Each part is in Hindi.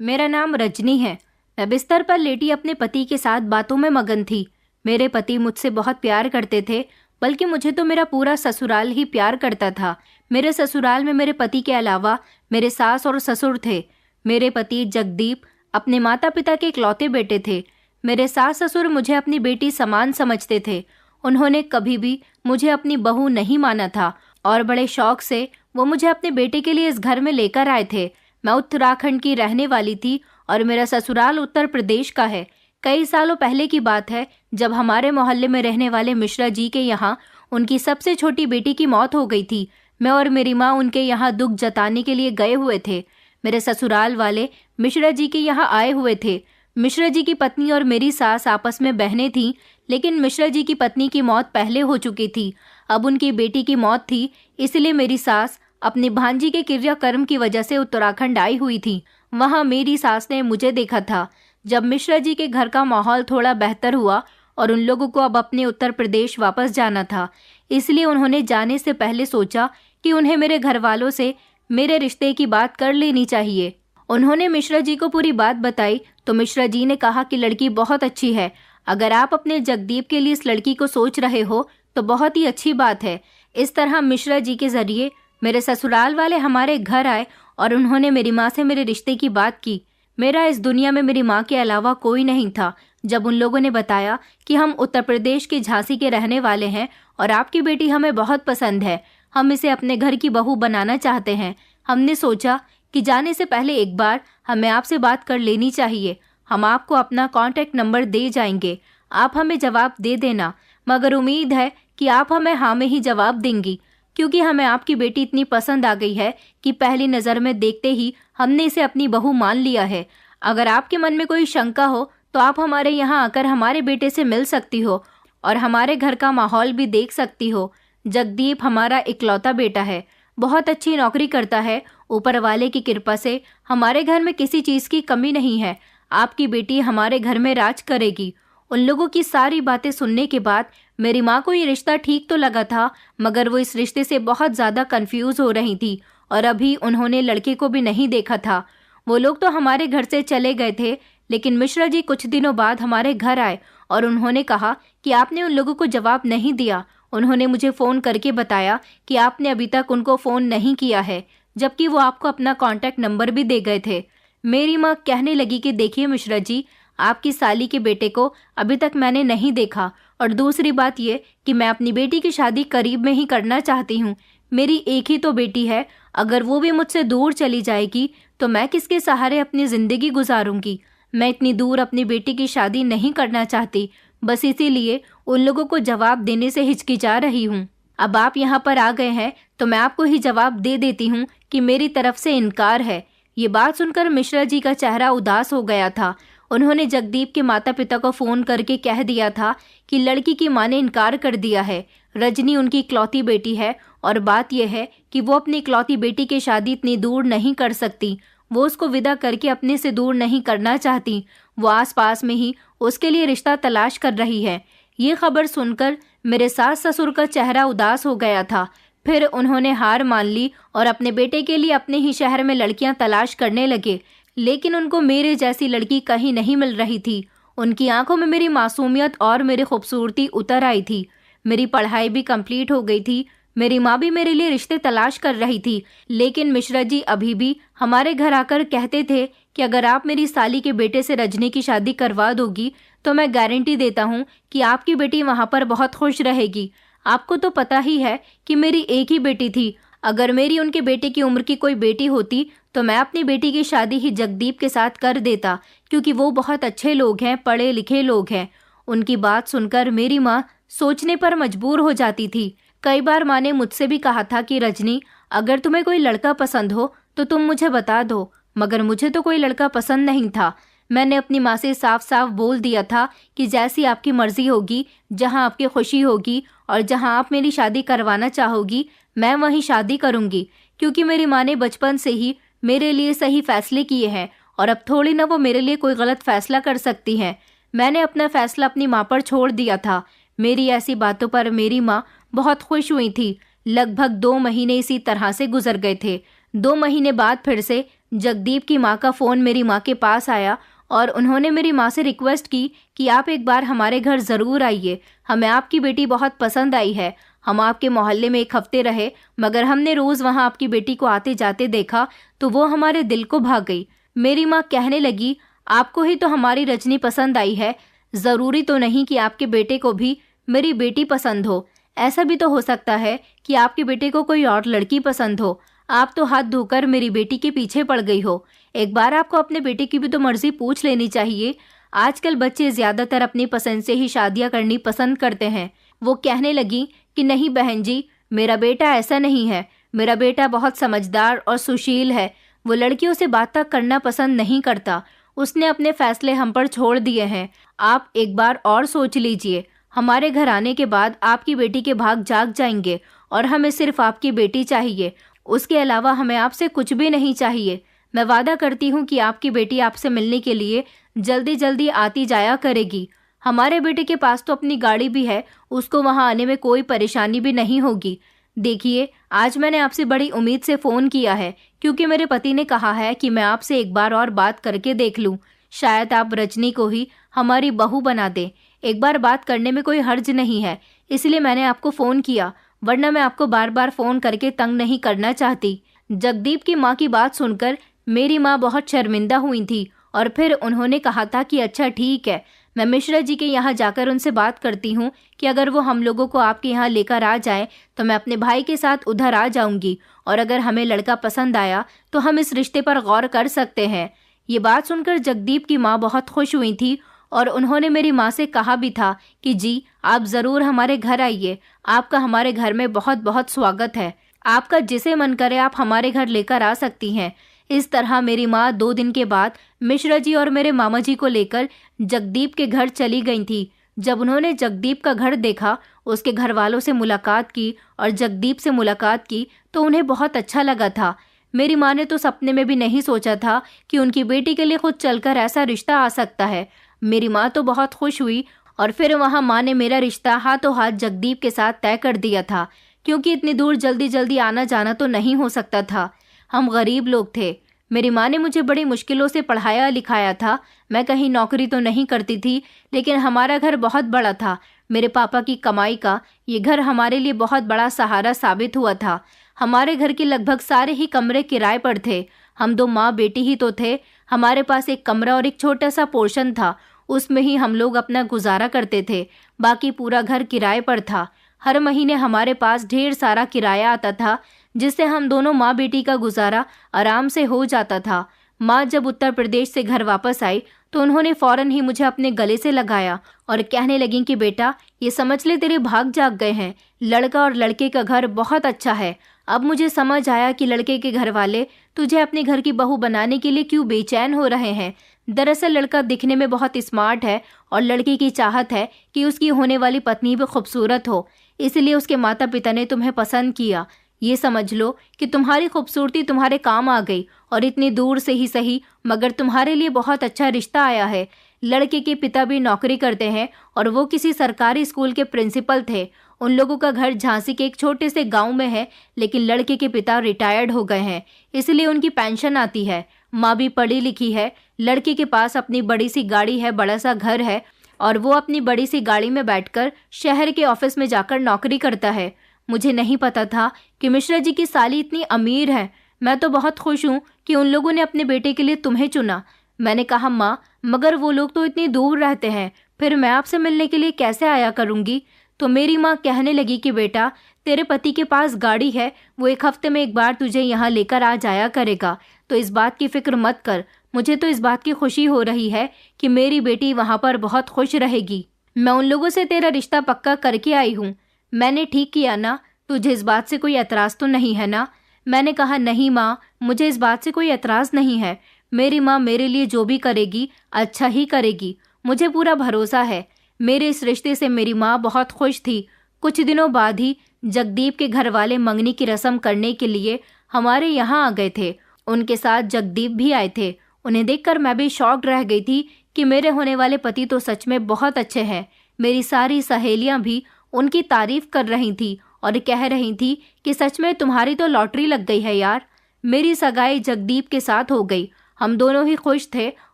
मेरा नाम रजनी है। मैं बिस्तर पर लेटी अपने पति के साथ बातों में मगन थी। मेरे पति मुझसे बहुत प्यार करते थे, बल्कि मुझे तो मेरा पूरा ससुराल ही प्यार करता था। मेरे ससुराल में मेरे पति के अलावा मेरे सास और ससुर थे। मेरे पति जगदीप अपने माता पिता के इकलौते बेटे थे। मेरे सास ससुर मुझे अपनी बेटी समान समझते थे। उन्होंने कभी भी मुझे अपनी बहू नहीं माना था और बड़े शौक से वो मुझे अपने बेटे के लिए इस घर में लेकर आए थे। मैं उत्तराखंड की रहने वाली थी और मेरा ससुराल उत्तर प्रदेश का है। कई सालों पहले की बात है, जब हमारे मोहल्ले में रहने वाले मिश्रा जी के यहाँ उनकी सबसे छोटी बेटी की मौत हो गई थी। मैं और मेरी माँ उनके यहाँ दुख जताने के लिए गए हुए थे। मेरे ससुराल वाले मिश्रा जी के यहाँ आए हुए थे। मिश्रा जी की पत्नी और मेरी सास आपस में बहनें थीं, लेकिन मिश्रा जी की पत्नी की मौत पहले हो चुकी थी। अब उनकी बेटी की मौत थी, इसलिए मेरी सास अपनी भांजी के क्रियाकर्म की वजह से उत्तराखंड आई हुई थी। वहां मेरी सास ने मुझे देखा था। जब मिश्रा जी के घर का माहौल थोड़ा बेहतर हुआ और उन लोगों को अब अपने उत्तर प्रदेश वापस जाना था, इसलिए उन्होंने जाने से पहले सोचा कि उन्हें मेरे घर वालों से मेरे रिश्ते की बात कर लेनी चाहिए। उन्होंने मिश्रा जी को पूरी बात बताई तो मिश्रा जी ने कहा कि लड़की बहुत अच्छी है। अगर आप अपने जगदीप के लिए इस लड़की को सोच रहे हो तो बहुत ही अच्छी बात है। इस तरह मिश्रा जी के जरिए मेरे ससुराल वाले हमारे घर आए और उन्होंने मेरी माँ से मेरे रिश्ते की बात की। मेरा इस दुनिया में मेरी माँ के अलावा कोई नहीं था। जब उन लोगों ने बताया कि हम उत्तर प्रदेश के झांसी के रहने वाले हैं और आपकी बेटी हमें बहुत पसंद है, हम इसे अपने घर की बहू बनाना चाहते हैं, हमने सोचा कि जाने से पहले एक बार हमें आपसे बात कर लेनी चाहिए। हम आपको अपना कॉन्टैक्ट नंबर दे जाएंगे, आप हमें जवाब दे देना, मगर उम्मीद है कि आप हमें हाँ में ही जवाब देंगी, क्योंकि हमें आपकी बेटी इतनी पसंद आ गई है कि पहली नज़र में देखते ही हमने इसे अपनी बहू मान लिया है। अगर आपके मन में कोई शंका हो तो आप हमारे यहाँ आकर हमारे बेटे से मिल सकती हो और हमारे घर का माहौल भी देख सकती हो। जगदीप हमारा इकलौता बेटा है, बहुत अच्छी नौकरी करता है। ऊपर वाले की कृपा से हमारे घर में किसी चीज़ की कमी नहीं है। आपकी बेटी हमारे घर में राज करेगी। उन लोगों की सारी बातें सुनने के बाद मेरी माँ को ये रिश्ता ठीक तो लगा था, मगर वो इस रिश्ते से बहुत ज़्यादा कंफ्यूज हो रही थी और अभी उन्होंने लड़के को भी नहीं देखा था। वो लोग तो हमारे घर से चले गए थे, लेकिन मिश्रा जी कुछ दिनों बाद हमारे घर आए और उन्होंने कहा कि आपने उन लोगों को जवाब नहीं दिया। उन्होंने मुझे फ़ोन करके बताया कि आपने अभी तक उनको फ़ोन नहीं किया है, जबकि वो आपको अपना कॉन्टैक्ट नंबर भी दे गए थे। मेरी माँ कहने लगी कि देखिए मिश्रा जी, आपकी साली के बेटे को अभी तक मैंने नहीं देखा, और दूसरी बात ये कि मैं अपनी बेटी की शादी करीब में ही करना चाहती हूँ। मेरी एक ही तो बेटी है, अगर वो भी मुझसे दूर चली जाएगी तो मैं किसके सहारे अपनी ज़िंदगी गुजारूंगी। मैं इतनी दूर अपनी बेटी की शादी नहीं करना चाहती, बस इसीलिए उन लोगों को जवाब देने से हिचकिचा रही हूँ। अब आप यहाँ पर आ गए हैं तो मैं आपको ही जवाब दे देती हूँ कि मेरी तरफ से इनकार है। ये बात सुनकर मिश्रा जी का चेहरा उदास हो गया था। उन्होंने जगदीप के माता पिता को फ़ोन करके कह दिया था कि लड़की की माँ ने इनकार कर दिया है। रजनी उनकी इकलौती बेटी है और बात यह है कि वो अपनी इकलौती बेटी की शादी इतनी दूर नहीं कर सकती। वो उसको विदा करके अपने से दूर नहीं करना चाहती। वो आसपास में ही उसके लिए रिश्ता तलाश कर रही है। ये खबर सुनकर मेरे सास ससुर का चेहरा उदास हो गया था। फिर उन्होंने हार मान ली और अपने बेटे के लिए अपने ही शहर में लड़कियां तलाश करने लगे, लेकिन उनको मेरे जैसी लड़की कहीं नहीं मिल रही थी। उनकी आंखों में मेरी मासूमियत और मेरी खूबसूरती उतर आई थी। मेरी पढ़ाई भी कंप्लीट हो गई थी। मेरी माँ भी मेरे लिए रिश्ते तलाश कर रही थी, लेकिन मिश्रा जी अभी भी हमारे घर आकर कहते थे कि अगर आप मेरी साली के बेटे से रजनी की शादी करवा दोगी तो मैं गारंटी देता हूँ कि आपकी बेटी वहाँ पर बहुत खुश रहेगी। आपको तो पता ही है कि मेरी एक ही बेटी थी। अगर मेरी उनके बेटे की उम्र की कोई बेटी होती तो मैं अपनी बेटी की शादी ही जगदीप के साथ कर देता, क्योंकि वो बहुत अच्छे लोग हैं, पढ़े लिखे लोग हैं। उनकी बात सुनकर मेरी माँ सोचने पर मजबूर हो जाती थी। कई बार माँ ने मुझसे भी कहा था कि रजनी, अगर तुम्हें कोई लड़का पसंद हो तो तुम मुझे बता दो, मगर मुझे तो कोई लड़का पसंद नहीं था। मैंने अपनी माँ से साफ साफ बोल दिया था कि जैसी आपकी मर्जी होगी, जहाँ आपकी खुशी होगी और जहाँ आप मेरी शादी करवाना चाहोगी, मैं वहीं शादी करूँगी, क्योंकि मेरी माँ ने बचपन से ही मेरे लिए सही फैसले किए हैं और अब थोड़ी ना वो मेरे लिए कोई गलत फैसला कर सकती हैं। मैंने अपना फैसला अपनी माँ पर छोड़ दिया था। मेरी ऐसी बातों पर मेरी माँ बहुत खुश हुई थी। लगभग 2 महीने इसी तरह से गुजर गए थे। 2 महीने बाद फिर से जगदीप की माँ का फ़ोन मेरी माँ के पास आया और उन्होंने मेरी माँ से रिक्वेस्ट की कि आप एक बार हमारे घर ज़रूर आइए, हमें आपकी बेटी बहुत पसंद आई है। हम आपके मोहल्ले में एक हफ्ते रहे, मगर हमने रोज़ वहाँ आपकी बेटी को आते जाते देखा तो वो हमारे दिल को भा गई। मेरी माँ कहने लगी, आपको ही तो हमारी रजनी पसंद आई है, ज़रूरी तो नहीं कि आपके बेटे को भी मेरी बेटी पसंद हो। ऐसा भी तो हो सकता है कि आपके बेटे को कोई और लड़की पसंद हो। आप तो हाथ धोकर मेरी बेटी के पीछे पड़ गई हो। एक बार आपको अपने बेटे की भी तो मर्जी पूछ लेनी चाहिए। आजकल बच्चे ज़्यादातर अपनी पसंद से ही शादियां करनी पसंद करते हैं। वो कहने लगी कि नहीं बहन जी, मेरा बेटा ऐसा नहीं है। मेरा बेटा बहुत समझदार और सुशील है। वो लड़कियों से बातें करना पसंद नहीं करता। उसने अपने फैसले हम पर छोड़ दिए हैं। आप एक बार और सोच लीजिए। हमारे घर आने के बाद आपकी बेटी के भाग जाग जाएंगे और हमें सिर्फ आपकी बेटी चाहिए। उसके अलावा हमें आपसे कुछ भी नहीं चाहिए। मैं वादा करती हूँ कि आपकी बेटी आपसे मिलने के लिए जल्दी जल्दी आती जाया करेगी। हमारे बेटे के पास तो अपनी गाड़ी भी है, उसको वहाँ आने में कोई परेशानी भी नहीं होगी। देखिए, आज मैंने आपसे बड़ी उम्मीद से फ़ोन किया है क्योंकि मेरे पति ने कहा है कि मैं आपसे एक बार और बात करके देख लूँ। शायद आप रजनी को ही हमारी बहू बना दें। एक बार बात करने में कोई हर्ज नहीं है, इसलिए मैंने आपको फ़ोन किया, वरना मैं आपको बार बार फ़ोन करके तंग नहीं करना चाहती। जगदीप की माँ की बात सुनकर मेरी माँ बहुत शर्मिंदा हुई थी और फिर उन्होंने कहा था कि अच्छा ठीक है, मैं मिश्रा जी के यहाँ जाकर उनसे बात करती हूँ कि अगर वो हम लोगों को आपके यहाँ लेकर आ जाए तो मैं अपने भाई के साथ उधर आ जाऊँगी, और अगर हमें लड़का पसंद आया तो हम इस रिश्ते पर गौर कर सकते हैं। ये बात सुनकर जगदीप की माँ बहुत खुश हुई थी और उन्होंने मेरी माँ से कहा भी था कि जी आप ज़रूर हमारे घर आइए, आपका हमारे घर में बहुत बहुत स्वागत है। आपका जिसे मन करे आप हमारे घर लेकर आ सकती हैं। इस तरह मेरी माँ 2 दिन के बाद मिश्रा जी और मेरे मामा जी को लेकर जगदीप के घर चली गई थी। जब उन्होंने जगदीप का घर देखा, उसके घर वालों से मुलाकात की और जगदीप से मुलाकात की तो उन्हें बहुत अच्छा लगा था। मेरी माँ ने तो सपने में भी नहीं सोचा था कि उनकी बेटी के लिए खुद चलकर ऐसा रिश्ता आ सकता है। मेरी माँ तो बहुत खुश हुई और फिर वहाँ माँ ने मेरा रिश्ता हाथों हाथ जगदीप के साथ तय कर दिया था, क्योंकि इतनी दूर जल्दी जल्दी आना जाना तो नहीं हो सकता था। हम गरीब लोग थे। मेरी माँ ने मुझे बड़ी मुश्किलों से पढ़ाया लिखाया था। मैं कहीं नौकरी तो नहीं करती थी, लेकिन हमारा घर बहुत बड़ा था। मेरे पापा की कमाई का ये घर हमारे लिए बहुत बड़ा सहारा साबित हुआ था। हमारे घर के लगभग सारे ही कमरे किराए पर थे। हम 2 माँ बेटी ही तो थे। हमारे पास एक कमरा और एक छोटा सा पोर्शन था, उसमें ही हम लोग अपना गुजारा करते थे। बाकी पूरा घर किराए पर था। हर महीने हमारे पास ढेर सारा किराया आता था, जिससे हम दोनों माँ बेटी का गुजारा आराम से हो जाता था। माँ जब उत्तर प्रदेश से घर वापस आई तो उन्होंने फौरन ही मुझे अपने गले से लगाया और कहने लगी कि बेटा, ये समझ ले तेरे भाग जाग गए हैं। लड़का और लड़के का घर बहुत अच्छा है। अब मुझे समझ आया कि लड़के के घर वाले तुझे अपने घर की बहू बनाने के लिए क्यों बेचैन हो रहे हैं। दरअसल लड़का दिखने में बहुत स्मार्ट है और लड़की की चाहत है कि उसकी होने वाली पत्नी भी खूबसूरत हो, इसलिए उसके माता पिता ने तुम्हें पसंद किया। ये समझ लो कि तुम्हारी खूबसूरती तुम्हारे काम आ गई, और इतनी दूर से ही सही मगर तुम्हारे लिए बहुत अच्छा रिश्ता आया है। लड़के के पिता भी नौकरी करते हैं और वो किसी सरकारी स्कूल के प्रिंसिपल थे। उन लोगों का घर झांसी के एक छोटे से गांव में है, लेकिन लड़के के पिता रिटायर्ड हो गए हैं, इसलिए उनकी पेंशन आती है। माँ भी पढ़ी लिखी है। लड़के के पास अपनी बड़ी सी गाड़ी है, बड़ा सा घर है, और वो अपनी बड़ी सी गाड़ी में बैठकर शहर के ऑफिस में जाकर नौकरी करता है। मुझे नहीं पता था कि मिश्रा जी की साली इतनी अमीर है। मैं तो बहुत खुश हूँ कि उन लोगों ने अपने बेटे के लिए तुम्हें चुना। मैंने कहा माँ, मगर वो लोग तो इतनी दूर रहते हैं, फिर मैं आपसे मिलने के लिए कैसे आया करूँगी। तो मेरी माँ कहने लगी कि बेटा, तेरे पति के पास गाड़ी है, वो 1 हफ्ते में एक बार तुझे यहाँ लेकर आ जाया करेगा, तो इस बात की फिक्र मत कर। मुझे तो इस बात की खुशी हो रही है कि मेरी बेटी वहाँ पर बहुत खुश रहेगी। मैं उन लोगों से तेरा रिश्ता पक्का करके आई हूँ। मैंने ठीक किया ना? तुझे इस बात से कोई एतराज़ तो नहीं है ना? मैंने कहा नहीं माँ, मुझे इस बात से कोई एतराज़ नहीं है। मेरी माँ मेरे लिए जो भी करेगी अच्छा ही करेगी, मुझे पूरा भरोसा है। मेरे इस रिश्ते से मेरी माँ बहुत खुश थी। कुछ दिनों बाद ही जगदीप के घर वाले मंगनी की रस्म करने के लिए हमारे यहाँ आ गए थे। उनके साथ जगदीप भी आए थे। उन्हें देखकर मैं भी शॉक्ड रह गई थी कि मेरे होने वाले पति तो सच में बहुत अच्छे हैं। मेरी सारी सहेलियाँ भी उनकी तारीफ कर रही थी और कह रही थी कि सच में तुम्हारी तो लॉटरी लग गई है यार। मेरी सगाई जगदीप के साथ हो गई। हम दोनों ही खुश थे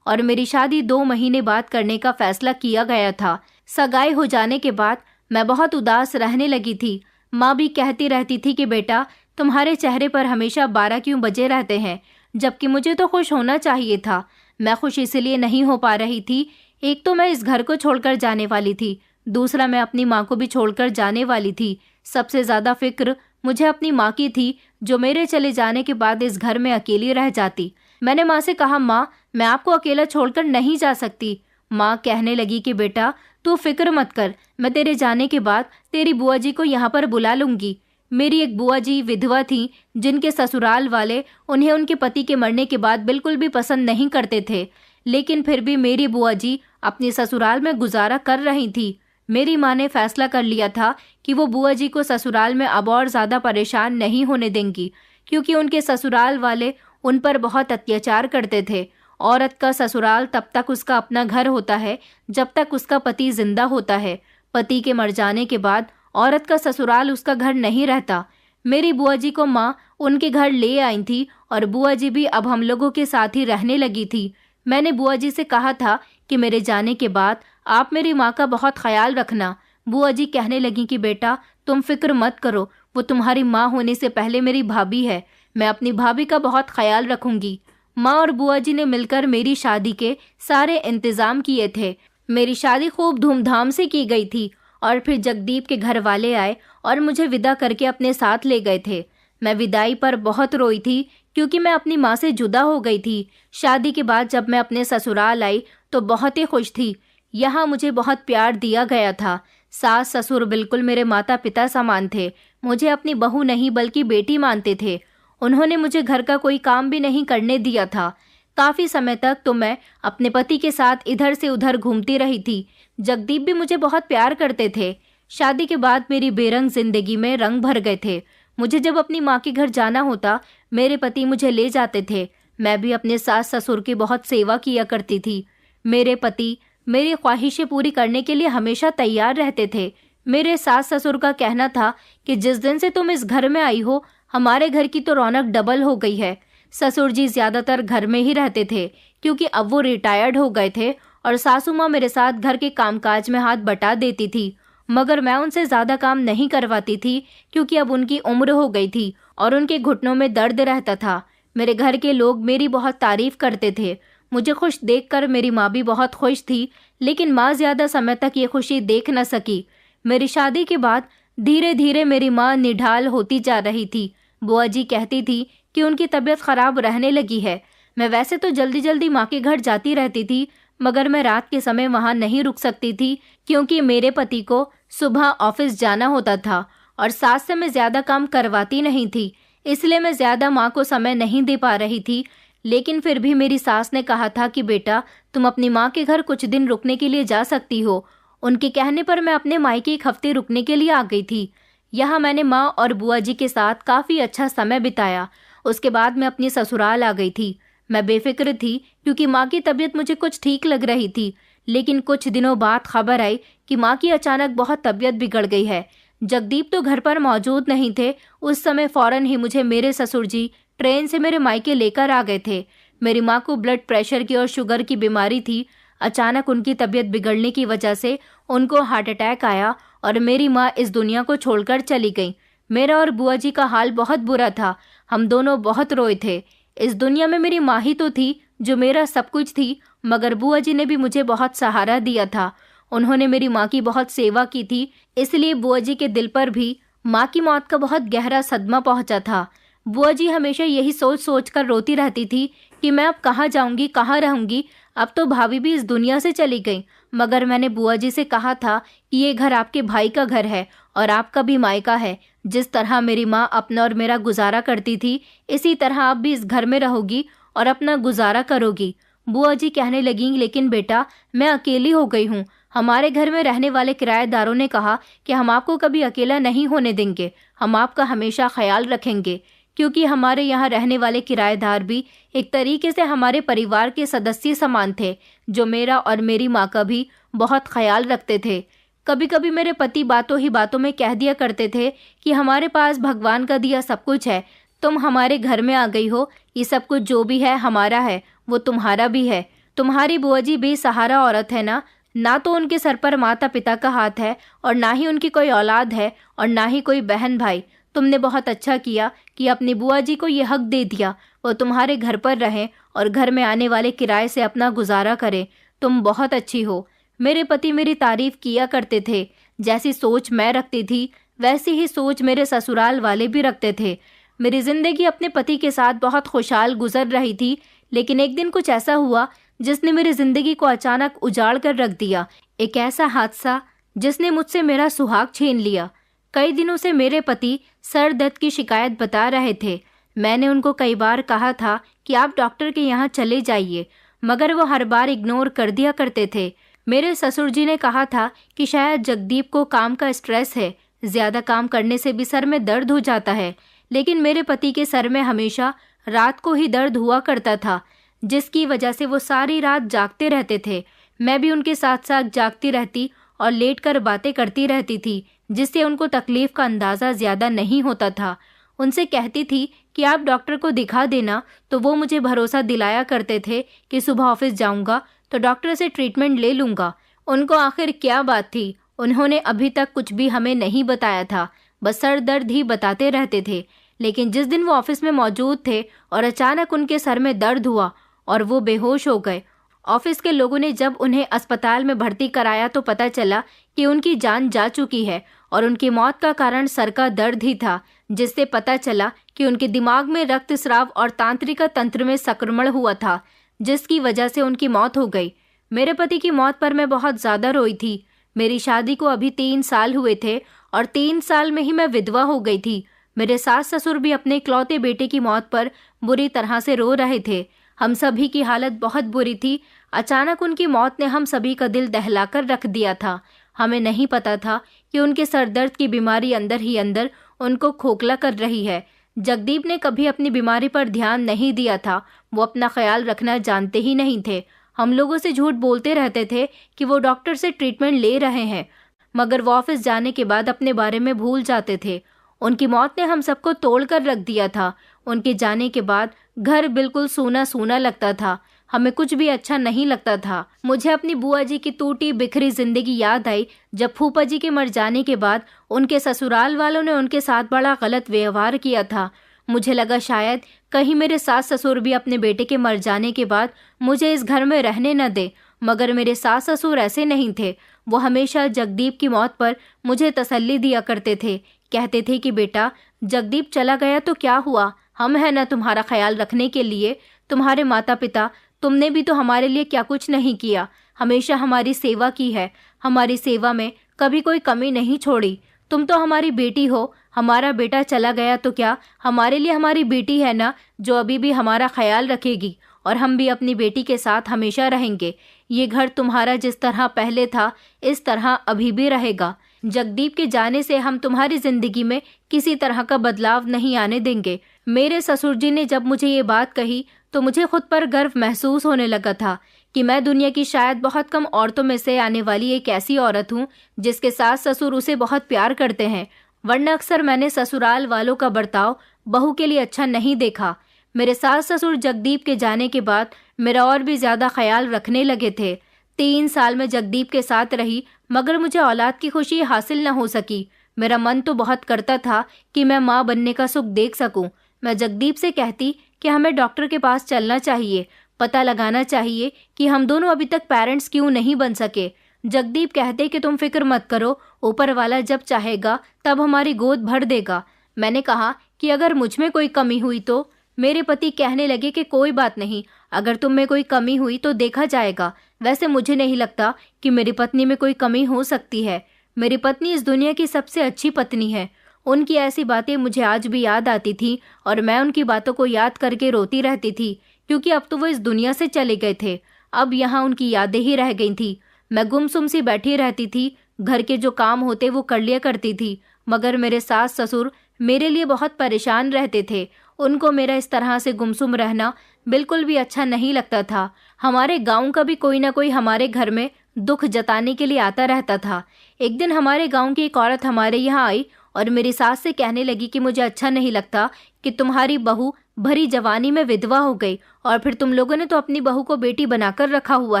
और मेरी शादी 2 महीने बाद करने का फैसला किया गया था। सगाई हो जाने के बाद मैं बहुत उदास रहने लगी थी। माँ भी कहती रहती थी कि बेटा, तुम्हारे चेहरे पर हमेशा 12 क्यों बजे रहते हैं, जबकि मुझे तो खुश होना चाहिए था। मैं खुश इसलिए नहीं हो पा रही थी, एक तो मैं इस घर को छोड़कर जाने वाली थी, दूसरा मैं अपनी माँ को भी छोड़कर जाने वाली थी। सबसे ज़्यादा फिक्र मुझे अपनी माँ की थी, जो मेरे चले जाने के बाद इस घर में अकेली रह जाती। मैंने माँ से कहा, माँ, मैं आपको अकेला छोड़कर नहीं जा सकती। माँ कहने लगी कि बेटा, तू फिक्र मत कर, मैं तेरे जाने के बाद तेरी बुआ जी को यहाँ पर बुला लूंगी। मेरी एक बुआ जी विधवा थी, जिनके ससुराल वाले उन्हें उनके पति के मरने के बाद बिल्कुल भी पसंद नहीं करते थे, लेकिन फिर भी मेरी बुआ जी अपनी ससुराल में गुजारा कर रही थी। मेरी माँ ने फैसला कर लिया था कि वो बुआ जी को ससुराल में अब और ज़्यादा परेशान नहीं होने देंगी, क्योंकि उनके ससुराल वाले उन पर बहुत अत्याचार करते थे। औरत का ससुराल तब तक उसका अपना घर होता है जब तक उसका पति जिंदा होता है। पति के मर जाने के बाद औरत का ससुराल उसका घर नहीं रहता। मेरी बुआ जी को माँ उनके घर ले आई थी और बुआ जी भी अब हम लोगों के साथ ही रहने लगी थी। मैंने बुआ जी से कहा था कि मेरे जाने के बाद आप मेरी माँ का बहुत ख्याल रखना। बुआ जी कहने लगी कि बेटा, तुम फिक्र मत करो, वो तुम्हारी माँ होने से पहले मेरी भाभी है, मैं अपनी भाभी का बहुत ख्याल रखूंगी। माँ और बुआ जी ने मिलकर मेरी शादी के सारे इंतजाम किए थे। मेरी शादी खूब धूमधाम से की गई थी और फिर जगदीप के घर वाले आए और मुझे विदा करके अपने साथ ले गए थे। मैं विदाई पर बहुत रोई थी, क्योंकि मैं अपनी माँ से जुदा हो गई थी। शादी के बाद जब मैं अपने ससुराल आई तो बहुत ही खुश थी। यहाँ मुझे बहुत प्यार दिया गया था। सास ससुर बिल्कुल मेरे माता पिता समान थे। मुझे अपनी बहू नहीं बल्कि बेटी मानते थे। उन्होंने मुझे घर का कोई काम भी नहीं करने दिया था। काफ़ी समय तक तो मैं अपने पति के साथ इधर से उधर घूमती रही थी। जगदीप भी मुझे बहुत प्यार करते थे। शादी के बाद मेरी बेरंग जिंदगी में रंग भर गए थे। मुझे जब अपनी माँ के घर जाना होता, मेरे पति मुझे ले जाते थे। मैं भी अपने सास ससुर की बहुत सेवा किया करती थी। मेरे पति मेरी ख्वाहिशें पूरी करने के लिए हमेशा तैयार रहते थे। मेरे सास ससुर का कहना था कि जिस दिन से तुम इस घर में आई हो, हमारे घर की तो रौनक डबल हो गई है। ससुर जी ज़्यादातर घर में ही रहते थे, क्योंकि अब वो रिटायर्ड हो गए थे और सासू माँ मेरे साथ घर के कामकाज में हाथ बटा देती थी। मगर मैं उनसे ज़्यादा काम नहीं करवाती थी, क्योंकि अब उनकी उम्र हो गई थी और उनके घुटनों में दर्द रहता था। मेरे घर के लोग मेरी बहुत तारीफ करते थे। मुझे खुश देखकर मेरी माँ भी बहुत खुश थी, लेकिन माँ ज़्यादा समय तक ये खुशी देख न सकी। मेरी शादी के बाद धीरे धीरे मेरी माँ निढाल होती जा रही थी। बुआ जी कहती थी कि उनकी तबीयत खराब रहने लगी है। मैं वैसे तो जल्दी जल्दी माँ के घर जाती रहती थी, मगर मैं रात के समय वहाँ नहीं रुक सकती थी, क्योंकि मेरे पति को सुबह ऑफिस जाना होता था और सास से मैं ज़्यादा काम करवाती नहीं थी, इसलिए मैं ज़्यादा माँ को समय नहीं दे पा रही थी। लेकिन फिर भी मेरी सास ने कहा था कि बेटा, तुम अपनी माँ के घर कुछ दिन रुकने के लिए जा सकती हो। उनके कहने पर मैं अपने मायके 1 हफ्ते रुकने के लिए आ गई थी। यहाँ मैंने माँ और बुआ जी के साथ काफ़ी अच्छा समय बिताया। उसके बाद मैं अपनी ससुराल आ गई थी। मैं बेफिक्र थी, क्योंकि माँ की तबीयत मुझे कुछ ठीक लग रही थी। लेकिन कुछ दिनों बाद खबर आई कि माँ की अचानक बहुत तबीयत बिगड़ गई है। जगदीप तो घर पर मौजूद नहीं थे। उस समय फ़ौरन ही मुझे मेरे ससुर जी ट्रेन से मेरे मायके लेकर आ गए थे। मेरी माँ को ब्लड प्रेशर की और शुगर की बीमारी थी। अचानक उनकी तबीयत बिगड़ने की वजह से उनको हार्ट अटैक आया और मेरी माँ इस दुनिया को छोड़कर चली गई। मेरा और बुआ जी का हाल बहुत बुरा था। हम दोनों बहुत रोए थे। इस दुनिया में मेरी माँ ही तो थी जो मेरा सब कुछ थी, मगर बुआ जी ने भी मुझे बहुत सहारा दिया था। उन्होंने मेरी माँ की बहुत सेवा की थी, इसलिए बुआ जी के दिल पर भी माँ की मौत का बहुत गहरा सदमा पहुंचा था। बुआ जी हमेशा यही सोच सोच कर रोती रहती थी कि मैं अब कहाँ जाऊंगी, कहाँ रहूंगी। अब तो भाभी भी इस दुनिया से चली गई, मगर मैंने बुआ जी से कहा था कि ये घर आपके भाई का घर है और आपका भी मायका है। जिस तरह मेरी माँ अपना और मेरा गुजारा करती थी, इसी तरह आप भी इस घर में रहोगी और अपना गुजारा करोगी। बुआ जी कहने लगी, लेकिन बेटा, मैं अकेली हो गई हूँ। हमारे घर में रहने वाले किराएदारों ने कहा कि हम आपको कभी अकेला नहीं होने देंगे, हम आपका हमेशा ख्याल रखेंगे, क्योंकि हमारे यहाँ रहने वाले किराएदार भी एक तरीके से हमारे परिवार के सदस्य समान थे, जो मेरा और मेरी माँ का भी बहुत ख्याल रखते थे। कभी कभी मेरे पति बातों ही बातों में कह दिया करते थे कि हमारे पास भगवान का दिया सब कुछ है, तुम हमारे घर में आ गई हो, ये सब कुछ जो भी है हमारा है, वो तुम्हारा भी है। तुम्हारी बुआ जी बेसहारा औरत है ना तो उनके सर पर माता पिता का हाथ है और ना ही उनकी कोई औलाद है और ना ही कोई बहन भाई। तुमने बहुत अच्छा किया कि अपनी बुआ जी को ये हक दे दिया वो तुम्हारे घर पर रहें और घर में आने वाले किराए से अपना गुजारा करें। तुम बहुत अच्छी हो। मेरे पति मेरी तारीफ किया करते थे। जैसी सोच मैं रखती थी वैसी ही सोच मेरे ससुराल वाले भी रखते थे। मेरी जिंदगी अपने पति के साथ बहुत खुशहाल गुजर रही थी, लेकिन एक दिन कुछ ऐसा हुआ जिसने मेरी जिंदगी को अचानक उजाड़ कर रख दिया। एक ऐसा हादसा जिसने मुझसे मेरा सुहाग छीन लिया। कई दिनों से मेरे पति सर दर्द की शिकायत बता रहे थे। मैंने उनको कई बार कहा था कि आप डॉक्टर के यहाँ चले जाइए, मगर वो हर बार इग्नोर कर दिया करते थे। मेरे ससुर जी ने कहा था कि शायद जगदीप को काम का स्ट्रेस है, ज्यादा काम करने से भी सर में दर्द हो जाता है। लेकिन मेरे पति के सर में हमेशा रात को ही दर्द हुआ करता था, जिसकी वजह से वो सारी रात जागते रहते थे। मैं भी उनके साथ साथ जागती रहती और लेटकर बातें करती रहती थी, जिससे उनको तकलीफ का अंदाज़ा ज़्यादा नहीं होता था। उनसे कहती थी कि आप डॉक्टर को दिखा देना, तो वो मुझे भरोसा दिलाया करते थे कि सुबह ऑफिस जाऊंगा तो डॉक्टर से ट्रीटमेंट ले लूँगा। उनको आखिर क्या बात थी? उन्होंने अभी तक कुछ भी हमें नहीं बताया था, बस सर दर्द ही बताते रहते थे। लेकिन जिस दिन वो ऑफिस में मौजूद थे और अचानक उनके सर में दर्द हुआ और वो बेहोश हो गए। ऑफिस के लोगों ने जब उन्हें अस्पताल में भर्ती कराया तो पता चला कि उनकी जान जा चुकी है और उनकी मौत का कारण सर का दर्द ही था, जिससे पता चला कि उनके दिमाग में रक्तस्राव और तंत्रिका तंत्र में संक्रमण हुआ था, जिसकी वजह से उनकी मौत हो गई। मेरे पति की मौत पर मैं बहुत ज़्यादा रोई थी। मेरी शादी को अभी 3 साल हुए थे और 3 साल में ही मैं विधवा हो गई थी। मेरे सास ससुर भी अपने इकलौते बेटे की मौत पर बुरी तरह से रो रहे थे। हम सभी की हालत बहुत बुरी थी। अचानक उनकी मौत ने हम सभी का दिल दहलाकर रख दिया था। हमें नहीं पता था कि उनके सर दर्द की बीमारी अंदर ही अंदर उनको खोखला कर रही है। जगदीप ने कभी अपनी बीमारी पर ध्यान नहीं दिया था। वो अपना ख्याल रखना जानते ही नहीं थे। हम लोगों से झूठ बोलते रहते थे कि वो डॉक्टर से ट्रीटमेंट ले रहे हैं, मगर वो ऑफिस जाने के बाद अपने बारे में भूल जाते थे। उनकी मौत ने हम सबको तोड़ कर रख दिया था। उनके जाने के बाद घर बिल्कुल सूना सूना लगता था। हमें कुछ भी अच्छा नहीं लगता था। मुझे अपनी बुआ जी की टूटी बिखरी जिंदगी याद आई, जब फूफा जी के मर जाने के बाद उनके ससुराल वालों ने उनके साथ बड़ा गलत व्यवहार किया था। मुझे लगा शायद कहीं मेरे सास ससुर भी अपने बेटे के मर जाने के बाद मुझे इस घर में रहने न दे, मगर मेरे सास ससुर ऐसे नहीं थे। वो हमेशा जगदीप की मौत पर मुझे तसल्ली दिया करते थे। कहते थे कि बेटा, जगदीप चला गया तो क्या हुआ, हम हैं ना तुम्हारा ख्याल रखने के लिए। तुम्हारे माता पिता, तुमने भी तो हमारे लिए क्या कुछ नहीं किया, हमेशा हमारी सेवा की है, हमारी सेवा में कभी कोई कमी नहीं छोड़ी। तुम तो हमारी बेटी हो। हमारा बेटा चला गया तो क्या, हमारे लिए हमारी बेटी है ना, जो अभी भी हमारा ख्याल रखेगी, और हम भी अपनी बेटी के साथ हमेशा रहेंगे। ये घर तुम्हारा जिस तरह पहले था, इस तरह अभी भी रहेगा। जगदीप के जाने से हम तुम्हारी जिंदगी में किसी तरह का बदलाव नहीं आने देंगे। मेरे ससुर जी ने जब मुझे ये बात कही तो मुझे खुद पर गर्व महसूस होने लगा था कि मैं दुनिया की शायद बहुत कम औरतों में से आने वाली एक ऐसी औरत हूँ जिसके सास ससुर उसे बहुत प्यार करते हैं। वरना अक्सर मैंने ससुराल वालों का बर्ताव बहू के लिए अच्छा नहीं देखा। मेरे सास ससुर जगदीप के जाने के बाद मेरा और भी ज्यादा ख्याल रखने लगे थे। 3 साल में जगदीप के साथ रही, मगर मुझे औलाद की खुशी हासिल न हो सकी। मेरा मन तो बहुत करता था कि मैं माँ बनने का सुख देख सकूं। मैं जगदीप से कहती कि हमें डॉक्टर के पास चलना चाहिए, पता लगाना चाहिए कि हम दोनों अभी तक पेरेंट्स क्यों नहीं बन सके। जगदीप कहते कि तुम फिक्र मत करो, ऊपर वाला जब चाहेगा तब हमारी गोद भर देगा। मैंने कहा कि अगर मुझ में कोई कमी हुई तो? मेरे पति कहने लगे कि कोई बात नहीं, अगर तुम में कोई कमी हुई तो देखा जाएगा। वैसे मुझे नहीं लगता कि मेरी पत्नी में कोई कमी हो सकती है। मेरी पत्नी इस दुनिया की सबसे अच्छी पत्नी है। उनकी ऐसी बातें मुझे आज भी याद आती थी और मैं उनकी बातों को याद करके रोती रहती थी, क्योंकि अब तो वो इस दुनिया से चले गए थे। अब यहाँ उनकी यादें ही रह गई थी। मैं गुमसुम सी बैठी रहती थी। घर के जो काम होते वो कर लिया करती थी, मगर मेरे सास ससुर मेरे लिए बहुत परेशान रहते थे। उनको मेरा इस तरह से गुमसुम रहना बिल्कुल भी अच्छा नहीं लगता था। हमारे गांव का भी कोई ना कोई हमारे घर में दुख जताने के लिए आता रहता था। एक दिन हमारे गांव की एक औरत हमारे यहाँ आई और मेरी सास से कहने लगी कि मुझे अच्छा नहीं लगता कि तुम्हारी बहू भरी जवानी में विधवा हो गई और फिर तुम लोगों ने तो अपनी बहू को बेटी बनाकर रखा हुआ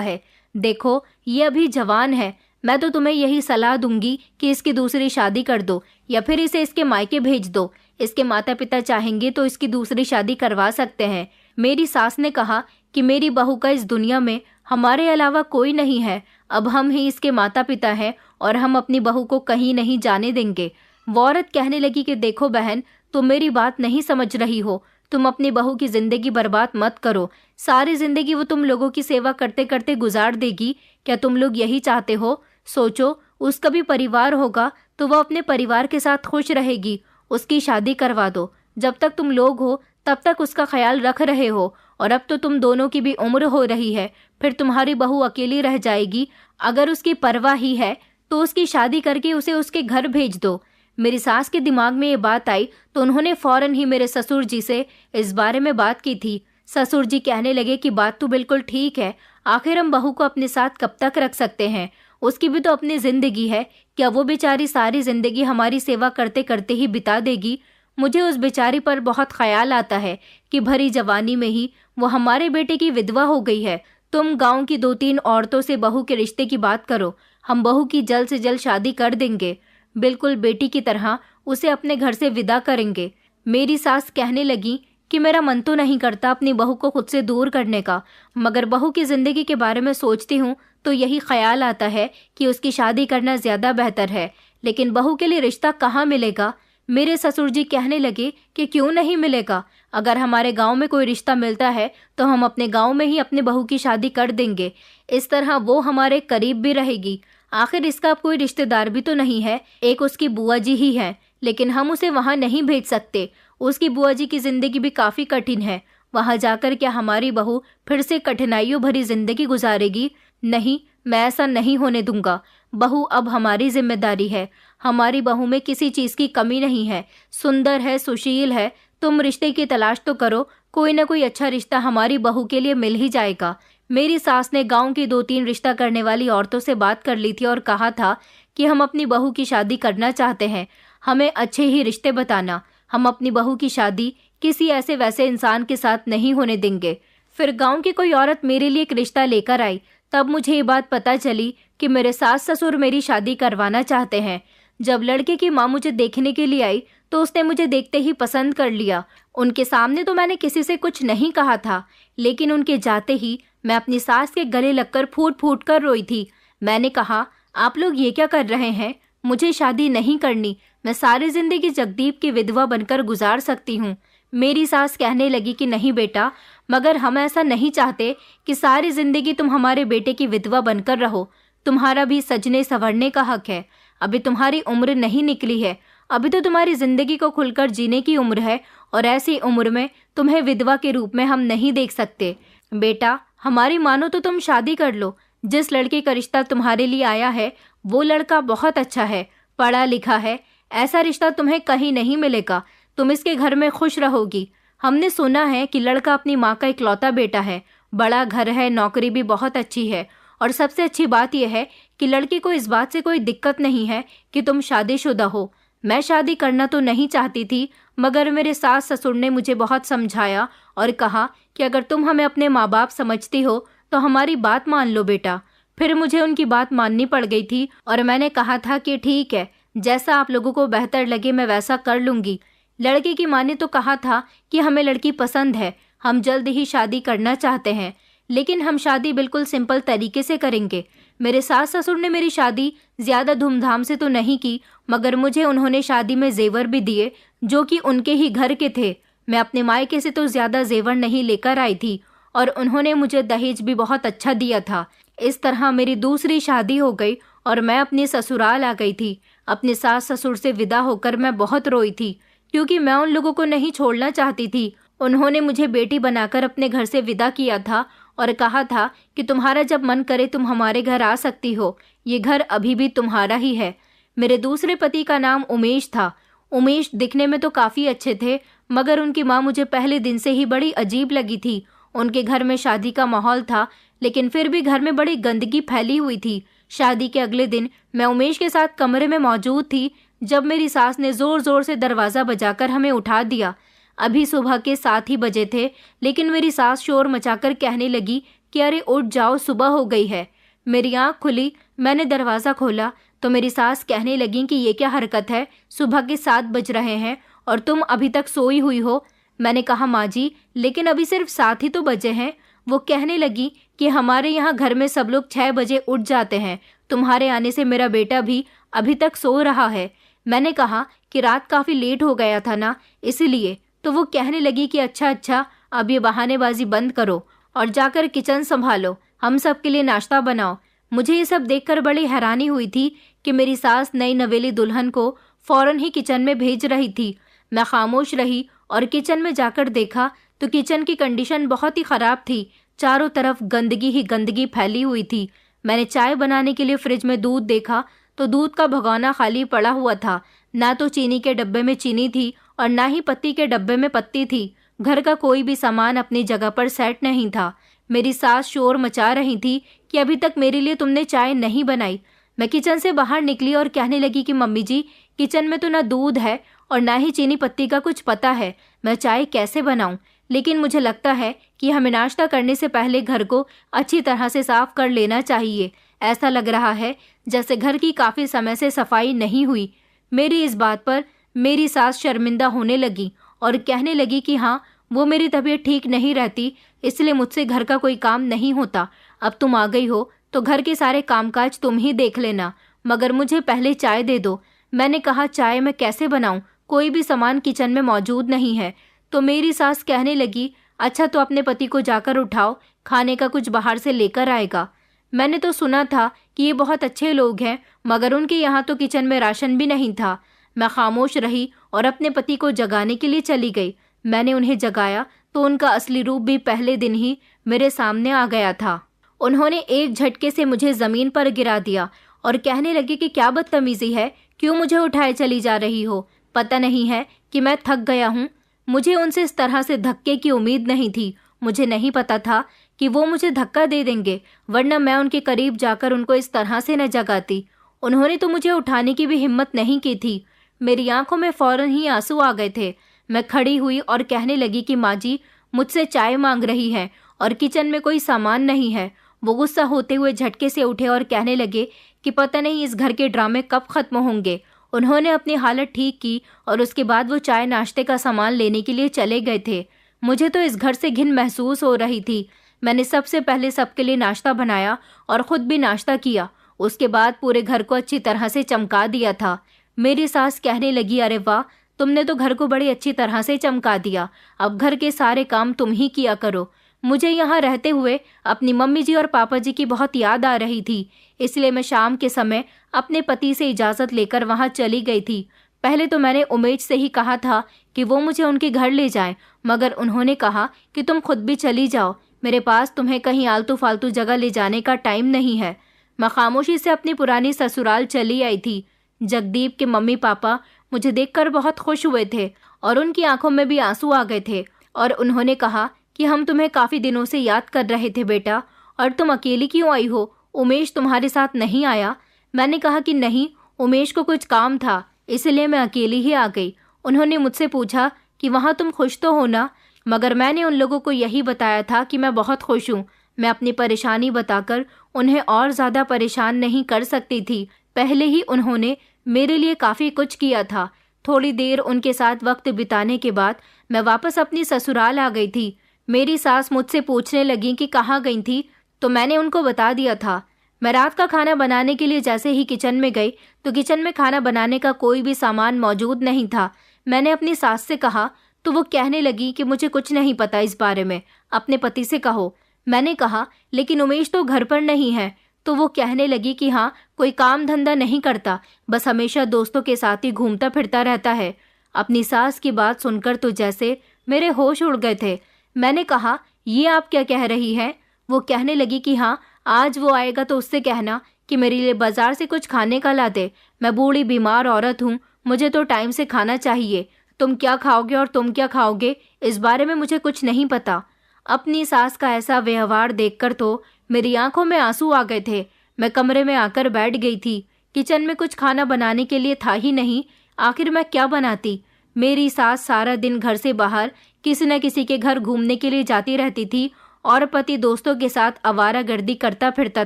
है। देखो, ये अभी जवान है। मैं तो तुम्हें यही सलाह दूंगी कि इसकी दूसरी शादी कर दो या फिर इसे इसके मायके भेज दो। इसके माता पिता चाहेंगे तो इसकी दूसरी शादी करवा सकते हैं। मेरी सास ने कहा कि मेरी बहू का इस दुनिया में हमारे अलावा कोई नहीं है। अब हम ही इसके माता पिता हैं और हम अपनी बहू को कहीं नहीं जाने देंगे। वो औरत कहने लगी कि देखो बहन, तुम मेरी बात नहीं समझ रही हो। तुम अपनी बहू की जिंदगी बर्बाद मत करो। सारी जिंदगी वो तुम लोगों की सेवा करते करते गुजार देगी। क्या तुम लोग यही चाहते हो? सोचो, उसका भी परिवार होगा तो वह अपने परिवार के साथ खुश रहेगी। उसकी शादी करवा दो। जब तक तुम लोग हो तब तक उसका ख्याल रख रहे हो और अब तो तुम दोनों की भी उम्र हो रही है। फिर तुम्हारी बहू अकेली रह जाएगी। अगर उसकी परवाह ही है तो उसकी शादी करके उसे उसके घर भेज दो। मेरी सास के दिमाग में ये बात आई तो उन्होंने फौरन ही मेरे ससुर जी से इस बारे में बात की थी। ससुर जी कहने लगे कि बात तो बिल्कुल ठीक है। आखिर हम बहू को अपने साथ कब तक रख सकते हैं? उसकी भी तो अपनी जिंदगी है। क्या वो बेचारी सारी जिंदगी हमारी सेवा करते करते ही बिता देगी? मुझे उस बेचारी पर बहुत ख्याल आता है कि भरी जवानी में ही वो हमारे बेटे की विधवा हो गई है। तुम गांव की 2-3 औरतों से बहू के रिश्ते की बात करो। हम बहू की जल्द से जल्द शादी कर देंगे। बिल्कुल बेटी की तरह उसे अपने घर से विदा करेंगे। मेरी सास कहने लगी कि मेरा मन तो नहीं करता अपनी बहू को खुद से दूर करने का, मगर बहू की जिंदगी के बारे में सोचती हूँ तो यही ख्याल आता है कि उसकी शादी करना ज्यादा बेहतर है। लेकिन बहू के लिए रिश्ता कहाँ मिलेगा? मेरे ससुर जी कहने लगे कि क्यों नहीं मिलेगा? अगर हमारे गांव में कोई रिश्ता मिलता है तो हम अपने गांव में ही अपने बहू की शादी कर देंगे। इस तरह वो हमारे करीब भी रहेगी। आखिर इसका अब कोई रिश्तेदार भी तो नहीं है, एक उसकी बुआ जी ही है। लेकिन हम उसे वहां नहीं भेज सकते। उसकी बुआ जी की जिंदगी भी काफी कठिन है। वहां जाकर क्या हमारी बहू फिर से कठिनाइयों भरी जिंदगी गुजारेगी? नहीं, मैं ऐसा नहीं होने दूंगा। बहू अब हमारी जिम्मेदारी है। हमारी बहू में किसी चीज की कमी नहीं है। सुंदर है, सुशील है। तुम रिश्ते की तलाश तो करो। कोई ना कोई अच्छा रिश्ता हमारी बहू के लिए मिल ही जाएगा। मेरी सास ने गांव की 2-3 रिश्ता करने वाली औरतों से बात कर ली थी और कहा था कि हम अपनी बहू की शादी करना चाहते हैं। हमें अच्छे ही रिश्ते बताना। हम अपनी बहू की शादी किसी ऐसे वैसे इंसान के साथ नहीं होने देंगे। फिर गांव की कोई औरत मेरे लिए एक रिश्ता लेकर आई। तब मुझे ये बात पता चली कि मेरे सास ससुर मेरी शादी करवाना चाहते हैं। जब लड़के की माँ मुझे देखने के लिए आई तो उसने मुझे देखते ही पसंद कर लिया। उनके सामने तो मैंने किसी से कुछ नहीं कहा था, लेकिन उनके जाते ही मैं अपनी सास के गले लगकर फूट फूट कर रोई थी। मैंने कहा, आप लोग ये क्या कर रहे हैं? मुझे शादी नहीं करनी। मैं सारी जिंदगी जगदीप की विधवा बनकर गुजार सकती हूँ। मेरी सास कहने लगी कि नहीं बेटा, मगर हम ऐसा नहीं चाहते कि सारी जिंदगी तुम हमारे बेटे की विधवा बनकर रहो। तुम्हारा भी सजने संवरने का हक है। अभी तुम्हारी उम्र नहीं निकली है। अभी तो तुम्हारी जिंदगी को खुलकर जीने की उम्र है और ऐसी उम्र में तुम्हें विधवा के रूप में हम नहीं देख सकते। बेटा, हमारी मानो तो तुम शादी कर लो। जिस लड़के का रिश्ता तुम्हारे लिए आया है वो लड़का बहुत अच्छा है, पढ़ा लिखा है। ऐसा रिश्ता तुम्हें कहीं नहीं मिलेगा। तुम इसके घर में खुश रहोगी। हमने सुना है कि लड़का अपनी माँ का इकलौता बेटा है। बड़ा घर है, नौकरी भी बहुत अच्छी है और सबसे अच्छी बात यह है कि लड़के को इस बात से कोई दिक्कत नहीं है कि तुम शादीशुदा हो। मैं शादी करना तो नहीं चाहती थी, मगर मेरे सास ससुर ने मुझे बहुत समझाया और कहा कि अगर तुम हमें अपने माँ बाप समझती हो तो हमारी बात मान लो बेटा। फिर मुझे उनकी बात माननी पड़ गई थी और मैंने कहा था कि ठीक है, जैसा आप लोगों को बेहतर लगे मैं वैसा कर लूंगी। लड़के की माँ ने तो कहा था कि हमें लड़की पसंद है, हम जल्द ही शादी करना चाहते हैं, लेकिन हम शादी बिल्कुल सिंपल तरीके से करेंगे। मेरे सास ससुर ने मेरी शादी ज्यादा धूमधाम से तो नहीं की, मगर मुझे उन्होंने शादी में जेवर भी दिए जो कि उनके ही घर के थे। मैं अपने मायके से तो ज्यादा जेवर नहीं लेकर आई थी और उन्होंने मुझे दहेज भी बहुत अच्छा दिया था। इस तरह मेरी दूसरी शादी हो गई और मैं अपने ससुराल आ गई थी। अपने सास ससुर से विदा होकर मैं बहुत रोई थी, क्योंकि मैं उन लोगों को नहीं छोड़ना चाहती थी। उन्होंने मुझे बेटी बनाकर अपने घर से विदा किया था और कहा था कि तुम्हारा जब मन करे तुम हमारे घर आ सकती हो, ये घर अभी भी तुम्हारा ही है। मेरे दूसरे पति का नाम उमेश था। उमेश दिखने में तो काफ़ी अच्छे थे, मगर उनकी माँ मुझे पहले दिन से ही बड़ी अजीब लगी थी। उनके घर में शादी का माहौल था, लेकिन फिर भी घर में बड़ी गंदगी फैली हुई थी। शादी के अगले दिन मैं उमेश के साथ कमरे में मौजूद थी जब मेरी सास ने जोर जोर से दरवाज़ा बजाकर हमें उठा दिया। अभी सुबह के 7 ही बजे थे, लेकिन मेरी सास शोर मचाकर कहने लगी कि अरे उठ जाओ, सुबह हो गई है। मेरी आंख खुली, मैंने दरवाज़ा खोला तो मेरी सास कहने लगी कि ये क्या हरकत है, सुबह के 7 बज रहे हैं और तुम अभी तक सोई हुई हो। मैंने कहा माँ जी, लेकिन अभी सिर्फ 7 ही तो बजे हैं। वो कहने लगी कि हमारे यहाँ घर में सब लोग 6 बजे उठ जाते हैं, तुम्हारे आने से मेरा बेटा भी अभी तक सो रहा है। मैंने कहा कि रात काफ़ी लेट हो गया था ना, इसलिए। तो वो कहने लगी कि अच्छा, अब ये बहानेबाजी बंद करो और जाकर किचन संभालो, हम सब के लिए नाश्ता बनाओ। मुझे ये सब देखकर बड़ी हैरानी हुई थी कि मेरी सास नई नवेली दुल्हन को फौरन ही किचन में भेज रही थी। मैं खामोश रही और किचन में जाकर देखा तो किचन की कंडीशन बहुत ही ख़राब थी। चारों तरफ गंदगी ही गंदगी फैली हुई थी। मैंने चाय बनाने के लिए फ्रिज में दूध देखा तो दूध का भगोना खाली पड़ा हुआ था। ना तो चीनी के डब्बे में चीनी थी और ना ही पत्ती के डब्बे में पत्ती थी। घर का कोई भी सामान अपनी जगह पर सेट नहीं था। मेरी सास शोर मचा रही थी कि अभी तक मेरे लिए तुमने चाय नहीं बनाई। मैं किचन से बाहर निकली और कहने लगी कि मम्मी जी, किचन में तो ना दूध है और ना ही चीनी पत्ती का कुछ पता है, मैं चाय कैसे बनाऊं। लेकिन मुझे लगता है कि हमें नाश्ता करने से पहले घर को अच्छी तरह से साफ कर लेना चाहिए। ऐसा लग रहा है जैसे घर की काफ़ी समय से सफाई नहीं हुई। मेरी इस बात पर मेरी सास शर्मिंदा होने लगी और कहने लगी कि हाँ, वो मेरी तबीयत ठीक नहीं रहती, इसलिए मुझसे घर का कोई काम नहीं होता। अब तुम आ गई हो तो घर के सारे कामकाज तुम ही देख लेना, मगर मुझे पहले चाय दे दो। मैंने कहा चाय मैं कैसे बनाऊं, कोई भी सामान किचन में मौजूद नहीं है। तो मेरी सास कहने लगी अच्छा, तो अपने पति को जाकर उठाओ, खाने का कुछ बाहर से लेकर आएगा। मैंने तो सुना था कि ये बहुत अच्छे लोग हैं, मगर उनके यहाँ तो किचन में राशन भी नहीं था। मैं खामोश रही और अपने पति को जगाने के लिए चली गई। मैंने उन्हें जगाया तो उनका असली रूप भी पहले दिन ही मेरे सामने आ गया था। उन्होंने एक झटके से मुझे ज़मीन पर गिरा दिया और कहने लगे कि क्या बदतमीज़ी है, क्यों मुझे उठाए चली जा रही हो, पता नहीं है कि मैं थक गया हूँ। मुझे उनसे इस तरह से धक्के की उम्मीद नहीं थी। मुझे नहीं पता था कि वो मुझे धक्का दे देंगे, वरना मैं उनके करीब जाकर उनको इस तरह से न जगाती। उन्होंने तो मुझे उठाने की भी हिम्मत नहीं की थी। मेरी आंखों में फौरन ही आंसू आ गए थे। मैं खड़ी हुई और कहने लगी कि माँ जी, मुझसे चाय मांग रही है और किचन में कोई सामान नहीं है। वो गुस्सा होते हुए झटके से उठे और कहने लगे कि पता नहीं इस घर के ड्रामे कब खत्म होंगे। उन्होंने अपनी हालत ठीक की और उसके बाद वो चाय नाश्ते का सामान लेने के लिए चले गए थे। मुझे तो इस घर से घिन महसूस हो रही थी। मैंने सबसे पहले सबके लिए नाश्ता बनाया और ख़ुद भी नाश्ता किया। उसके बाद पूरे घर को अच्छी तरह से चमका दिया था। मेरी सास कहने लगी अरे वाह, तुमने तो घर को बड़ी अच्छी तरह से चमका दिया, अब घर के सारे काम तुम ही किया करो। मुझे यहाँ रहते हुए अपनी मम्मी जी और पापा जी की बहुत याद आ रही थी, इसलिए मैं शाम के समय अपने पति से इजाज़त लेकर वहाँ चली गई थी। पहले तो मैंने उमेश से ही कहा था कि वो मुझे उनके घर ले जाएं, मगर उन्होंने कहा कि तुम खुद भी चली जाओ, मेरे पास तुम्हें कहीं आलतू फालतू जगह ले जाने का टाइम नहीं है। मैं खामोशी से अपनी पुरानी ससुराल चली आई थी। जगदीप के मम्मी पापा मुझे देखकर बहुत खुश हुए थे और उनकी आंखों में भी आंसू आ गए थे और उन्होंने कहा कि हम तुम्हें काफ़ी दिनों से याद कर रहे थे बेटा, और तुम अकेली क्यों आई हो, उमेश तुम्हारे साथ नहीं आया? मैंने कहा कि नहीं, उमेश को कुछ काम था, इसलिए मैं अकेली ही आ गई। उन्होंने मुझसे पूछा कि वहाँ तुम खुश तो हो ना, मगर मैंने उन लोगों को यही बताया था कि मैं बहुत खुश हूँ। मैं अपनी परेशानी बताकर उन्हें और ज़्यादा परेशान नहीं कर सकती थी। पहले ही उन्होंने मेरे लिए काफ़ी कुछ किया था। थोड़ी देर उनके साथ वक्त बिताने के बाद मैं वापस अपनी ससुराल आ गई थी। मेरी सास मुझसे पूछने लगी कि कहाँ गई थी, तो मैंने उनको बता दिया था। मैं रात का खाना बनाने के लिए जैसे ही किचन में गई तो किचन में खाना बनाने का कोई भी सामान मौजूद नहीं था। मैंने अपनी सास से कहा तो वो कहने लगी कि मुझे कुछ नहीं पता इस बारे में, अपने पति से कहो। मैंने कहा लेकिन उमेश तो घर पर नहीं है। तो वो कहने लगी कि हाँ, कोई काम धंधा नहीं करता, बस हमेशा दोस्तों के साथ ही घूमता फिरता रहता है। अपनी सास की बात सुनकर तो जैसे मेरे होश उड़ गए थे। मैंने कहा ये आप क्या कह रही हैं? वो कहने लगी कि हाँ, आज वो आएगा तो उससे कहना कि मेरे लिए बाजार से कुछ खाने का ला दे। मैं बूढ़ी बीमार औरत हूँ, मुझे तो टाइम से खाना चाहिए। तुम क्या खाओगे और तुम क्या खाओगे, इस बारे में मुझे कुछ नहीं पता। अपनी सास का ऐसा व्यवहार देखकर तो मेरी आंखों में आंसू आ गए थे। मैं कमरे में आकर बैठ गई थी। किचन में कुछ खाना बनाने के लिए था ही नहीं। आखिर मैं क्या बनाती। मेरी सास सारा दिन घर से बाहर किसी न किसी के घर घूमने के लिए जाती रहती थी और पति दोस्तों के साथ आवारागर्दी करता फिरता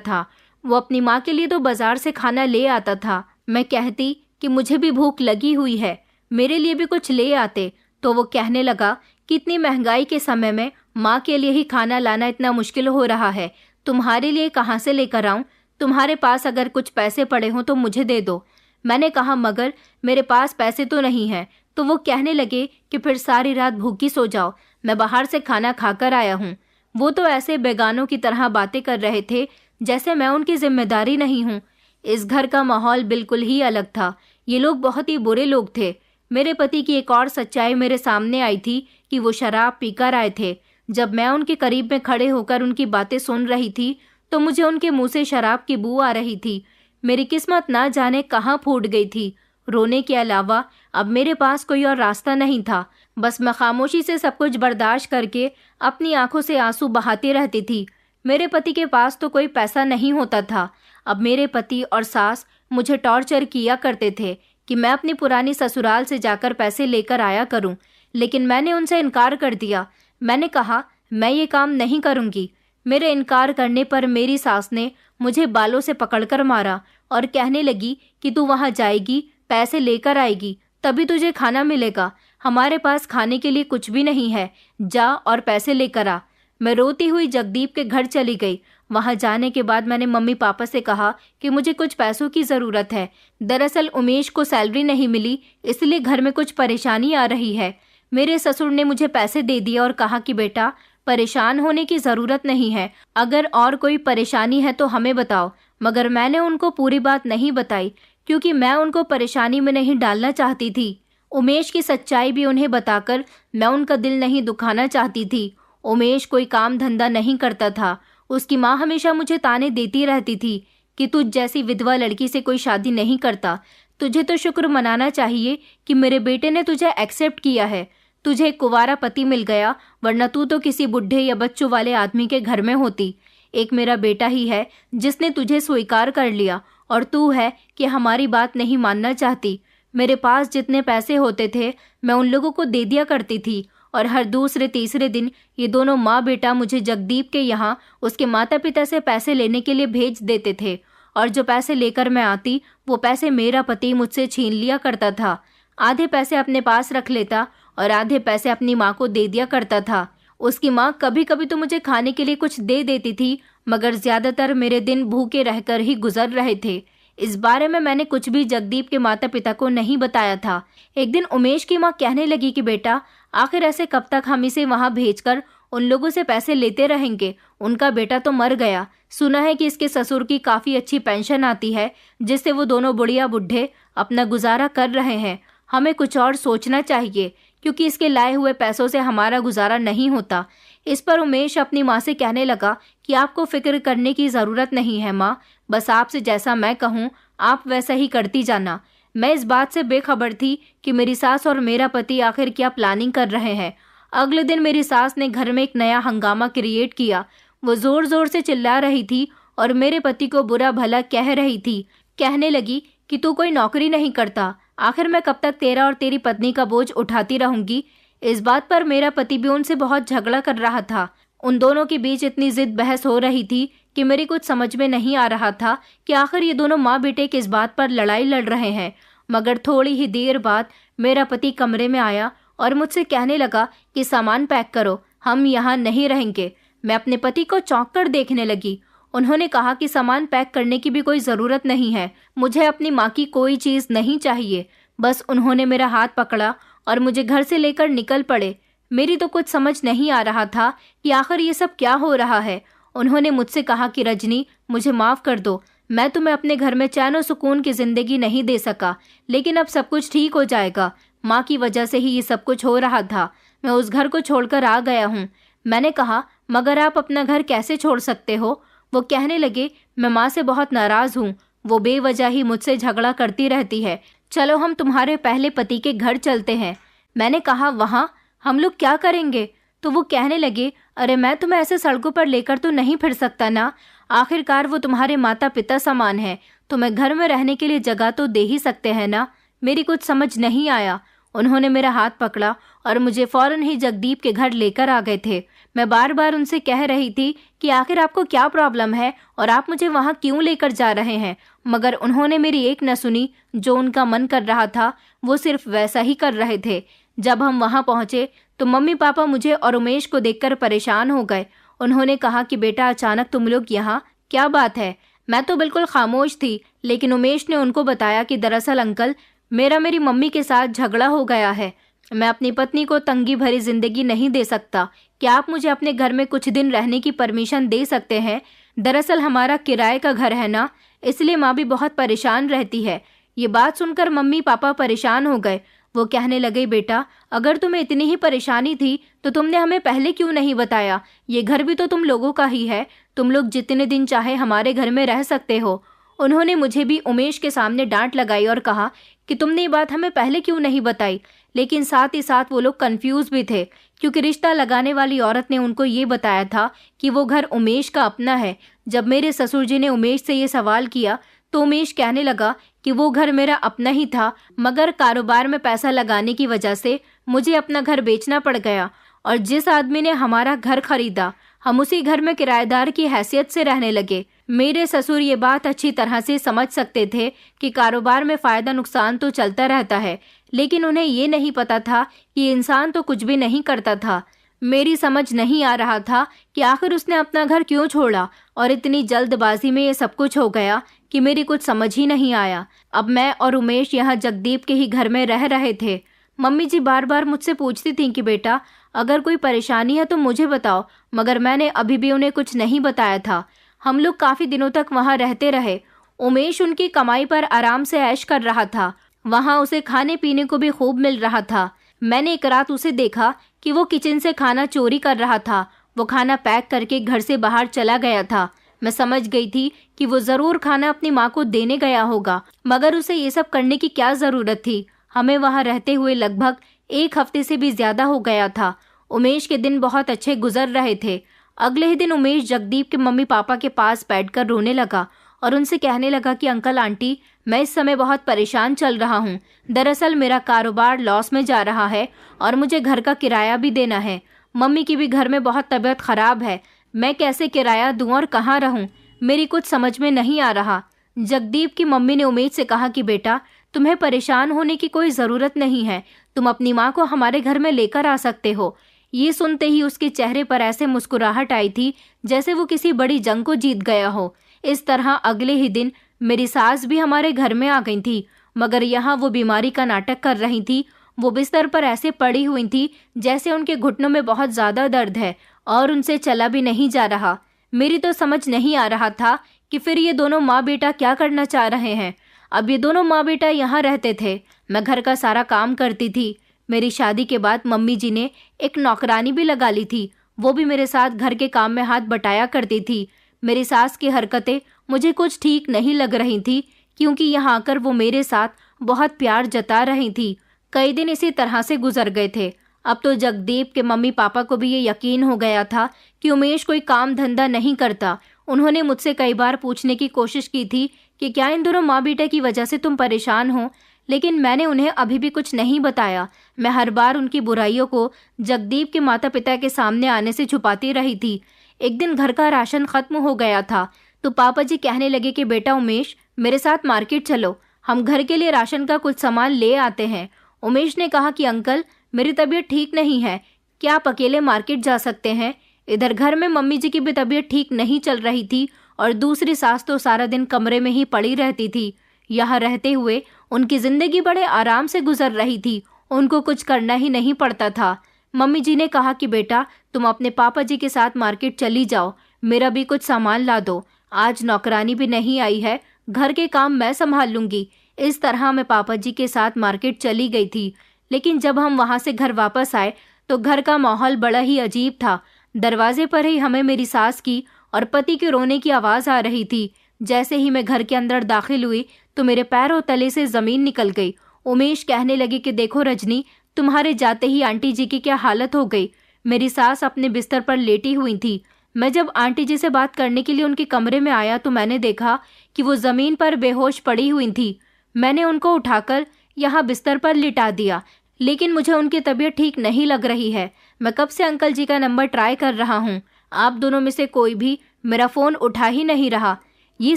था। वो अपनी माँ के लिए तो बाजार से खाना ले आता था। मैं कहती कि मुझे भी भूख लगी हुई है, मेरे लिए भी कुछ ले आते, तो वो कहने लगा कि इतनी महंगाई के समय में माँ के लिए ही खाना लाना इतना मुश्किल हो रहा है, तुम्हारे लिए कहाँ से लेकर आऊं? तुम्हारे पास अगर कुछ पैसे पड़े हों तो मुझे दे दो। मैंने कहा मगर मेरे पास पैसे तो नहीं हैं। तो वो कहने लगे कि फिर सारी रात भूखी सो जाओ, मैं बाहर से खाना खाकर आया हूँ। वो तो ऐसे बेगानों की तरह बातें कर रहे थे जैसे मैं उनकी जिम्मेदारी नहीं हूँ। इस घर का माहौल बिल्कुल ही अलग था। ये लोग बहुत ही बुरे लोग थे। मेरे पति की एक और सच्चाई मेरे सामने आई थी कि वो शराब पीकर आए थे। जब मैं उनके करीब में खड़े होकर उनकी बातें सुन रही थी तो मुझे उनके मुंह से शराब की बू आ रही थी। मेरी किस्मत ना जाने कहाँ फूट गई थी। रोने के अलावा अब मेरे पास कोई और रास्ता नहीं था। बस मैं खामोशी से सब कुछ बर्दाश्त करके अपनी आंखों से आंसू बहाती रहती थी। मेरे पति के पास तो कोई पैसा नहीं होता था। अब मेरे पति और सास मुझे टॉर्चर किया करते थे कि मैं अपनी पुरानी ससुराल से जाकर पैसे लेकर आया करूं, लेकिन मैंने उनसे इनकार कर दिया। मैंने कहा मैं ये काम नहीं करूंगी। मेरे इनकार करने पर मेरी सास ने मुझे बालों से पकड़कर मारा और कहने लगी कि तू वहां जाएगी, पैसे लेकर आएगी, तभी तुझे खाना मिलेगा। हमारे पास खाने के लिए कुछ भी नहीं है, जा और पैसे लेकर आ। मैं रोती हुई जगदीप के घर चली गई। वहां जाने के बाद मैंने मम्मी पापा से कहा कि मुझे कुछ पैसों की ज़रूरत है। दरअसल उमेश को सैलरी नहीं मिली, इसलिए घर में कुछ परेशानी आ रही है। मेरे ससुर ने मुझे पैसे दे दिए और कहा कि बेटा परेशान होने की ज़रूरत नहीं है, अगर और कोई परेशानी है तो हमें बताओ। मगर मैंने उनको पूरी बात नहीं बताई क्योंकि मैं उनको परेशानी में नहीं डालना चाहती थी। उमेश की सच्चाई भी उन्हें बताकर मैं उनका दिल नहीं दुखाना चाहती थी। उमेश कोई काम धंधा नहीं करता था। उसकी माँ हमेशा मुझे ताने देती रहती थी कि तुझ जैसी विधवा लड़की से कोई शादी नहीं करता। तुझे तो शुक्र मनाना चाहिए कि मेरे बेटे ने तुझे एक्सेप्ट किया है, तुझे एक कुंवारा पति मिल गया, वरना तू तो किसी बुढ़े या बच्चों वाले आदमी के घर में होती। एक मेरा बेटा ही है जिसने तुझे स्वीकार कर लिया और तू है कि हमारी बात नहीं मानना चाहती। मेरे पास जितने पैसे होते थे मैं उन लोगों को दे दिया करती थी और हर दूसरे तीसरे दिन ये दोनों माँ बेटा मुझे जगदीप के यहाँ उसके माता पिता से पैसे लेने के लिए भेज देते थे और जो पैसे लेकर मैं आती वो पैसे मेरा पति मुझसे छीन लिया करता था। आधे पैसे अपने पास रख लेता और आधे पैसे अपनी माँ को दे दिया करता था। उसकी माँ कभी कभी तो मुझे खाने के लिए कुछ दे देती थी, मगर ज्यादातर मेरे दिन भूखे रहकर ही गुजर रहे थे। इस बारे में मैंने कुछ भी जगदीप के माता पिता को नहीं बताया था। एक दिन उमेश की माँ कहने लगी कि बेटा आखिर ऐसे कब तक हम इसे वहाँ भेजकर उन लोगों से पैसे लेते रहेंगे? उनका बेटा तो मर गया। सुना है कि इसके ससुर की काफ़ी अच्छी पेंशन आती है जिससे वो दोनों बुढ़िया बुढ़े अपना गुजारा कर रहे हैं। हमें कुछ और सोचना चाहिए क्योंकि इसके लाए हुए पैसों से हमारा गुजारा नहीं होता। इस पर उमेश अपनी माँ से कहने लगा कि आपको फिक्र करने की ज़रूरत नहीं है माँ, बस आपसे जैसा मैं कहूँ आप वैसा ही करती जाना। मैं इस बात से बेखबर थी कि मेरी सास और मेरा पति आखिर क्या प्लानिंग कर रहे हैं। अगले दिन मेरी सास ने घर में एक नया हंगामा क्रिएट किया। वो ज़ोर ज़ोर से चिल्ला रही थी और मेरे पति को बुरा भला कह रही थी। कहने लगी कि तू कोई नौकरी नहीं करता, आखिर मैं कब तक तेरा और तेरी पत्नी का बोझ उठाती रहूंगी। इस बात पर मेरा पति भी उनसे बहुत झगड़ा कर रहा था। उन दोनों के बीच इतनी जिद बहस हो रही थी कि मेरी कुछ समझ में नहीं आ रहा था कि आखिर ये दोनों माँ बेटे किस बात पर लड़ाई लड़ रहे हैं। मगर थोड़ी ही देर बाद मेरा पति कमरे में आया और मुझसे कहने लगा कि सामान पैक करो, हम यहाँ नहीं रहेंगे। मैं अपने पति को चौंक कर देखने लगी। उन्होंने कहा कि सामान पैक करने की भी कोई ज़रूरत नहीं है, मुझे अपनी माँ की कोई चीज़ नहीं चाहिए। बस उन्होंने मेरा हाथ पकड़ा और मुझे घर से लेकर निकल पड़े। मेरी तो कुछ समझ नहीं आ रहा था कि आखिर ये सब क्या हो रहा है। उन्होंने मुझसे कहा कि रजनी मुझे माफ़ कर दो, मैं तुम्हें अपने घर में चैन और सुकून की ज़िंदगी नहीं दे सका, लेकिन अब सब कुछ ठीक हो जाएगा। माँ की वजह से ही ये सब कुछ हो रहा था। मैं उस घर को छोड़कर आ गया हूँ। मैंने कहा मगर आप अपना घर कैसे छोड़ सकते हो? वो कहने लगे मैं माँ से बहुत नाराज़ हूँ, वो बेवजह ही मुझसे झगड़ा करती रहती है। चलो हम तुम्हारे पहले पति के घर चलते हैं। मैंने कहा वहाँ हम लोग क्या करेंगे? तो वो कहने लगे अरे मैं तुम्हें ऐसे सड़कों पर लेकर तो नहीं फिर सकता ना, आखिरकार वो तुम्हारे माता पिता समान है, तो मैं घर में रहने के लिए जगह तो दे ही सकते हैं ना। मेरी कुछ समझ नहीं आया। उन्होंने मेरा हाथ पकड़ा और मुझे फौरन ही जगदीप के घर लेकर आ गए थे। मैं बार बार उनसे कह रही थी कि आखिर आपको क्या प्रॉब्लम है और आप मुझे वहाँ क्यों लेकर जा रहे हैं, मगर उन्होंने मेरी एक न सुनी। जो उनका मन कर रहा था वो सिर्फ वैसा ही कर रहे थे। जब हम वहाँ पहुँचे तो मम्मी पापा मुझे और उमेश को देखकर परेशान हो गए। उन्होंने कहा कि बेटा, अचानक तुम लोग यहाँ, क्या बात है? मैं तो बिल्कुल खामोश थी, लेकिन उमेश ने उनको बताया कि दरअसल अंकल, मेरी मम्मी के साथ झगड़ा हो गया है। मैं अपनी पत्नी को तंगी भरी जिंदगी नहीं दे सकता। क्या आप मुझे अपने घर में कुछ दिन रहने की परमिशन दे सकते हैं? दरअसल हमारा किराए का घर है ना, इसलिए माँ भी बहुत परेशान रहती है। ये बात सुनकर मम्मी पापा परेशान हो गए। वो कहने लगे, बेटा, अगर तुम्हें इतनी ही परेशानी थी तो तुमने हमें पहले क्यों नहीं बताया? ये घर भी तो तुम लोगों का ही है। तुम लोग जितने दिन चाहे हमारे घर में रह सकते हो। उन्होंने मुझे भी उमेश के सामने डांट लगाई और कहा कि तुमने ये बात हमें पहले क्यों नहीं बताई। लेकिन साथ ही साथ वो लोग कंफ्यूज भी थे, क्योंकि रिश्ता लगाने वाली औरत ने उनको ये बताया था कि वो घर उमेश का अपना है। जब मेरे ससुर जी ने उमेश से ये सवाल किया तो उमेश कहने लगा कि वो घर मेरा अपना ही था, मगर कारोबार में पैसा लगाने की वजह से मुझे अपना घर बेचना पड़ गया, और जिस आदमी ने हमारा घर खरीदा हम उसी घर में किराएदार की हैसियत से रहने लगे। मेरे ससुर ये बात अच्छी तरह से समझ सकते थे कि कारोबार में फायदा नुकसान तो चलता रहता है, लेकिन उन्हें ये नहीं पता था कि इंसान तो कुछ भी नहीं करता था। मेरी समझ नहीं आ रहा था कि आखिर उसने अपना घर क्यों छोड़ा और इतनी जल्दबाजी में ये सब कुछ हो गया कि मेरी कुछ समझ ही नहीं आया। अब मैं और उमेश यहाँ जगदीप के ही घर में रह रहे थे। मम्मी जी बार बार मुझसे पूछती थीं कि बेटा, अगर कोई परेशानी है तो मुझे बताओ, मगर मैंने अभी भी उन्हें कुछ नहीं बताया था। हम लोग काफ़ी दिनों तक वहाँ रहते रहे। उमेश उनकी कमाई पर आराम से ऐश कर रहा था। वहाँ उसे खाने पीने को भी खूब मिल रहा था। मैंने एक रात उसे देखा कि वो किचन से खाना चोरी कर रहा था। वो खाना पैक करके घर से बाहर चला गया था। मैं समझ गई थी कि वो ज़रूर खाना अपनी माँ को देने गया होगा, मगर उसे ये सब करने की क्या ज़रूरत थी? हमें वहाँ रहते हुए लगभग 1 हफ्ते से भी ज़्यादा हो गया था। उमेश के दिन बहुत अच्छे गुजर रहे थे। अगले ही दिन उमेश जगदीप के मम्मी पापा के पास बैठकर रोने लगा और उनसे कहने लगा कि अंकल आंटी, मैं इस समय बहुत परेशान चल रहा हूँ। दरअसल मेरा कारोबार लॉस में जा रहा है और मुझे घर का किराया भी देना है। मम्मी की भी घर में बहुत तबीयत खराब है। मैं कैसे किराया दूँ और कहाँ रहूँ? मेरी कुछ समझ में नहीं आ रहा। जगदीप की मम्मी ने उमेश से कहा कि बेटा, तुम्हें परेशान होने की कोई ज़रूरत नहीं है। तुम अपनी माँ को हमारे घर में लेकर आ सकते हो। ये सुनते ही उसके चेहरे पर ऐसे मुस्कुराहट आई थी जैसे वो किसी बड़ी जंग को जीत गया हो। इस तरह अगले ही दिन मेरी सास भी हमारे घर में आ गई थी, मगर यहाँ वो बीमारी का नाटक कर रही थी। वो बिस्तर पर ऐसे पड़ी हुई थी जैसे उनके घुटनों में बहुत ज़्यादा दर्द है और उनसे चला भी नहीं जा रहा। मेरी तो समझ नहीं आ रहा था कि फिर ये दोनों माँ बेटा क्या करना चाह रहे हैं। अब ये दोनों माँ बेटा यहाँ रहते थे। मैं घर का सारा काम करती थी। मेरी शादी के बाद मम्मी जी ने एक नौकरानी भी लगा ली थी। वो भी मेरे साथ घर के काम में हाथ बटाया करती थी। मेरी सास की हरकतें मुझे कुछ ठीक नहीं लग रही थी, क्योंकि यहाँ आकर वो मेरे साथ बहुत प्यार जता रही थी। कई दिन इसी तरह से गुजर गए थे। अब तो जगदीप के मम्मी पापा को भी ये यकीन हो गया था कि उमेश कोई काम धंधा नहीं करता। उन्होंने मुझसे कई बार पूछने की कोशिश की थी कि क्या इन दोनों माँ बेटे की वजह से तुम परेशान हो, लेकिन मैंने उन्हें अभी भी कुछ नहीं बताया। मैं हर बार उनकी बुराइयों को जगदीप के माता पिता के सामने आने से छुपाती रही थी। एक दिन घर का राशन खत्म हो गया था तो पापा जी कहने लगे कि बेटा उमेश, मेरे साथ मार्केट चलो, हम घर के लिए राशन का कुछ सामान ले आते हैं। उमेश ने कहा कि अंकल, मेरी तबीयत ठीक नहीं है, क्या आप अकेले मार्केट जा सकते हैं? इधर घर में मम्मी जी की भी तबीयत ठीक नहीं चल रही थी और दूसरी सास तो सारा दिन कमरे में ही पड़ी रहती थी। यहाँ रहते हुए उनकी जिंदगी बड़े आराम से गुजर रही थी। उनको कुछ करना ही नहीं पड़ता था। मम्मी जी ने कहा कि बेटा, तुम अपने पापा जी के साथ मार्केट चली जाओ, मेरा भी कुछ सामान ला दो। आज नौकरानी भी नहीं आई है, घर के काम मैं संभाल लूंगी। इस तरह मैं पापा जी के साथ मार्केट चली गई थी। लेकिन जब हम वहाँ से घर वापस आए तो घर का माहौल बड़ा ही अजीब था। दरवाजे पर ही हमें मेरी सास की और पति के रोने की आवाज़ आ रही थी। जैसे ही मैं घर के अंदर दाखिल हुई तो मेरे पैरों तले से ज़मीन निकल गई। उमेश कहने लगे कि देखो रजनी, तुम्हारे जाते ही आंटी जी की क्या हालत हो गई। मेरी सास अपने बिस्तर पर लेटी हुई थी। मैं जब आंटी जी से बात करने के लिए उनके कमरे में आया तो मैंने देखा कि वो ज़मीन पर बेहोश पड़ी हुई थी। मैंने उनको उठाकर यहाँ बिस्तर पर लिटा दिया, लेकिन मुझे उनकी तबीयत ठीक नहीं लग रही है। मैं कब से अंकल जी का नंबर ट्राई कर रहा हूँ, आप दोनों में से कोई भी मेरा फ़ोन उठा ही नहीं रहा। ये